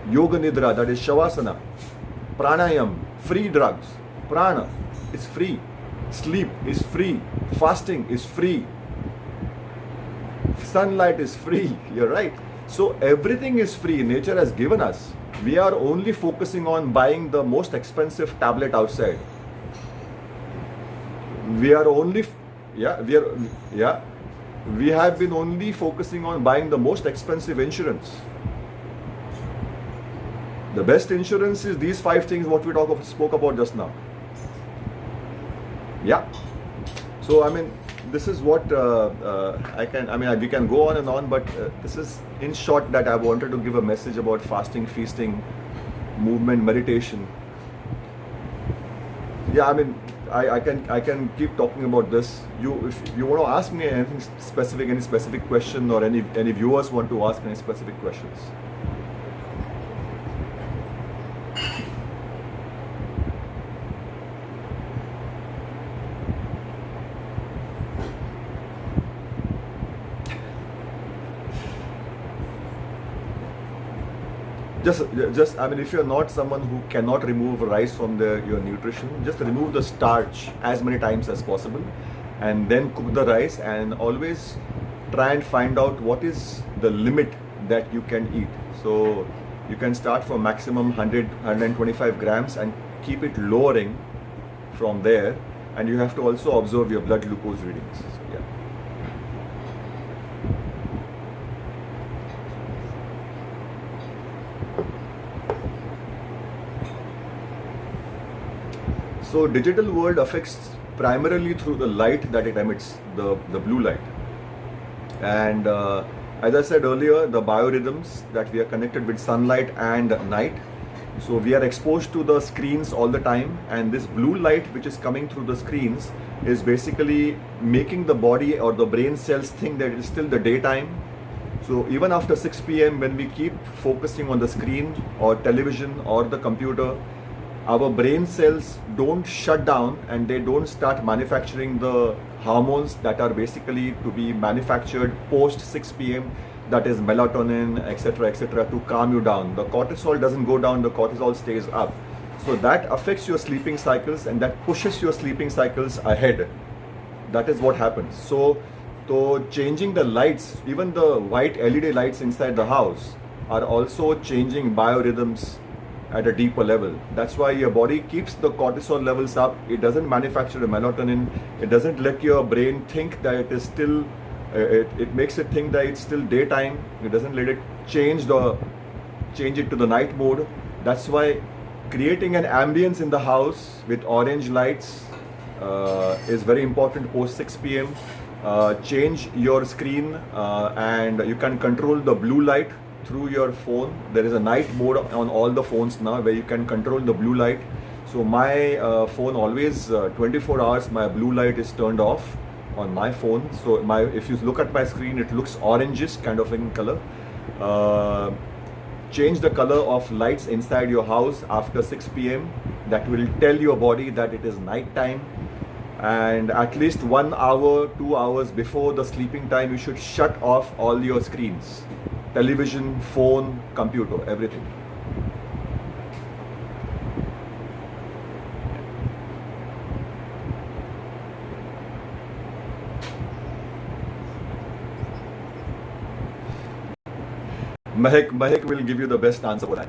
Yoga Nidra, that is shavasana. Pranayam, free drugs. Prana is free. Sleep is free. Fasting is free. Sunlight is free. You're right. So everything is free. Nature has given us. We are only focusing on buying the most expensive tablet outside. We have been only focusing on buying the most expensive insurance. The best insurance is these 5 things what we spoke about just now. Yeah. So this is what we can go on and on, but this is in short that I wanted to give a message about fasting, feasting, movement, meditation. Yeah, I can keep talking about this. If you want to ask me anything specific, any specific question, or any viewers want to ask any specific questions. Just if you're not someone who cannot remove rice from your nutrition, just remove the starch as many times as possible, and then cook the rice, and always try and find out what is the limit that you can eat. So you can start from maximum 125 grams and keep it lowering from there, and you have to also observe your blood glucose readings. So, yeah. So digital world affects primarily through the light that it emits, the blue light. And as I said earlier, the biorhythms that we are connected with sunlight and night. So we are exposed to the screens all the time, and this blue light which is coming through the screens is basically making the body or the brain cells think that it's still the daytime. So even after 6 p.m., when we keep focusing on the screen or television or the computer, our brain cells don't shut down and they don't start manufacturing the hormones that are basically to be manufactured post 6 p.m. That is melatonin, etc., to calm you down. The cortisol doesn't go down, the cortisol stays up. So that affects your sleeping cycles and that pushes your sleeping cycles ahead. That is what happens. So changing the lights, even the white LED lights inside the house are also changing biorhythms at a deeper level. That's why your body keeps the cortisol levels up. It doesn't manufacture the melatonin. It doesn't let your brain think that it is still, it makes it think that it's still daytime. It doesn't let it change it to the night mode. That's why creating an ambience in the house with orange lights is very important post 6 p.m. Change your screen and you can control the blue light through your phone. There is a night mode on all the phones now where you can control the blue light. So my phone always 24 hours my blue light is turned off on my phone. So if you look at my screen, it looks orangish kind of in color. Change the color of lights inside your house after 6 p.m. That will tell your body that it is night time. And at least 1 hour, 2 hours before the sleeping time, you should shut off all your screens. Television, phone, computer, everything. Mahek will give you the best answer for that.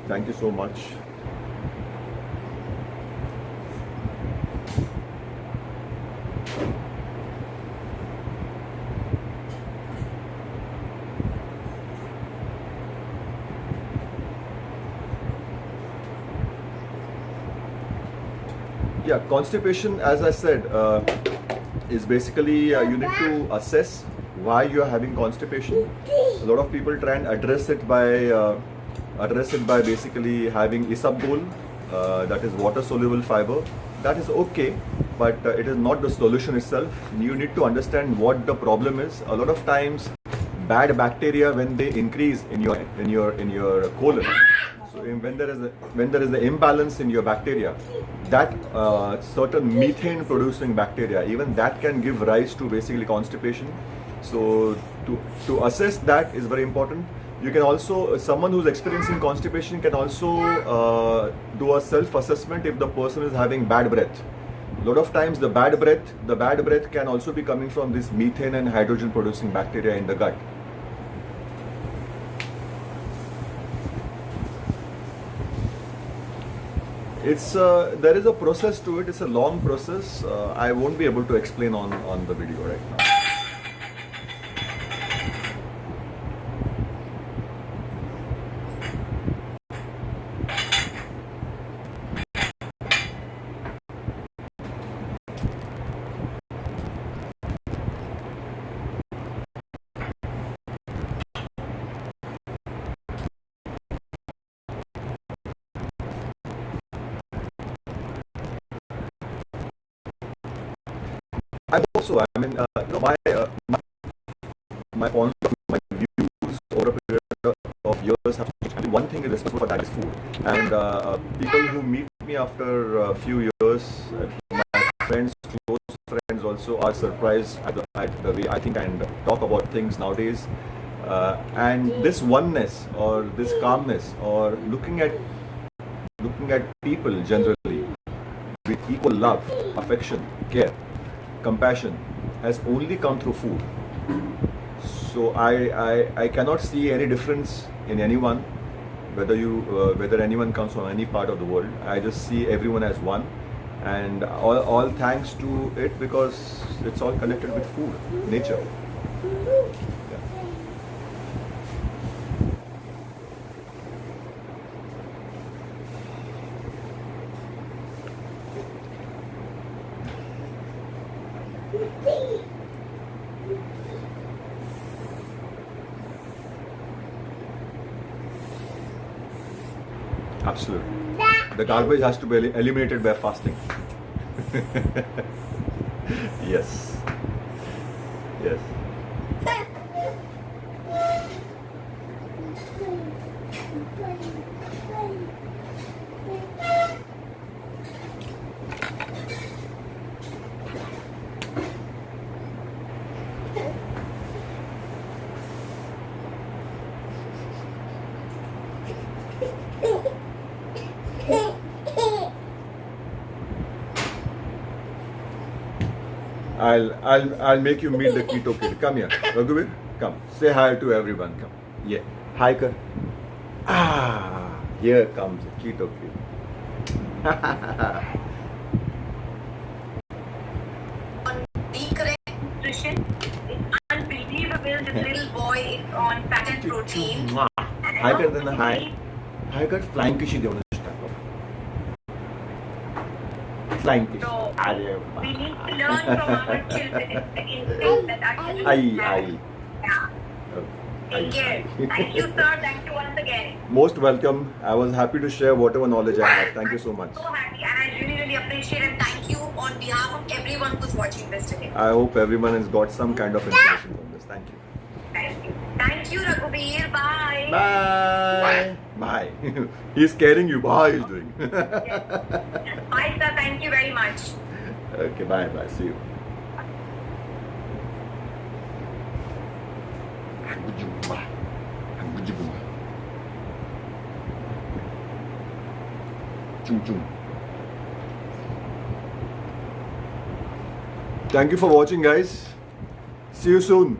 Thank you so much. Yeah, constipation, as I said, is basically you need to assess why you are having constipation. A lot of people try and address it by basically having isabgol, that is water soluble fiber. That is okay, but it is not the solution itself. You need to understand what the problem is. A lot of times bad bacteria, when they increase in your colon, so when there is the imbalance in your bacteria, that certain methane producing bacteria, even that can give rise to basically constipation. So to assess that is very important. You can also, someone who's experiencing constipation can also do a self-assessment if the person is having bad breath. A lot of times the bad breath can also be coming from this methane and hydrogen producing bacteria in the gut. There is a process to it. It's a long process. I won't be able to explain on the video right now. My point of view, my views over a period of years have changed. I mean, one thing is responsible for that is food. And people who meet me after a few years, my friends, close friends also are surprised at the way I think and talk about things nowadays. And this oneness or this calmness or looking at people generally with equal love, affection, care, compassion has only come through food. So I cannot see any difference in anyone, whether anyone comes from any part of the world. I just see everyone as one, and all thanks to it because it's all connected with food, nature. Absolutely. The garbage has to be eliminated by fasting. Yes. Yes. I'll make you meet the keto kid. Come here, Raghuveer. Come. Say hi to everyone. Come. Yeah. Hi, kar. Ah, here comes the keto kid.
On the correct nutrition, it's unbelievable. This little boy is on fat and protein.
Hi, kar. Then hi. Hi, kar. Flying kishi देऊ Flying kiss.
So,
Arey
we need to learn from our children the instinct that actually have. Yeah. Take care. Thank you, sir. Thank you once again.
Most welcome. I was happy to share whatever knowledge I have. Thank you so much.
So happy, and I really appreciate and thank you on behalf of everyone who's watching this today.
I hope everyone has got some kind of information from this. Thank you.
Thank you. Thank you, Raghuveer. Bye.
Bye. Bye. He's scaring you. Bye. He's doing.
Bye, sir. Thank you very much.
Okay. Bye. Bye. See you. Thank you for watching, guys. See you soon.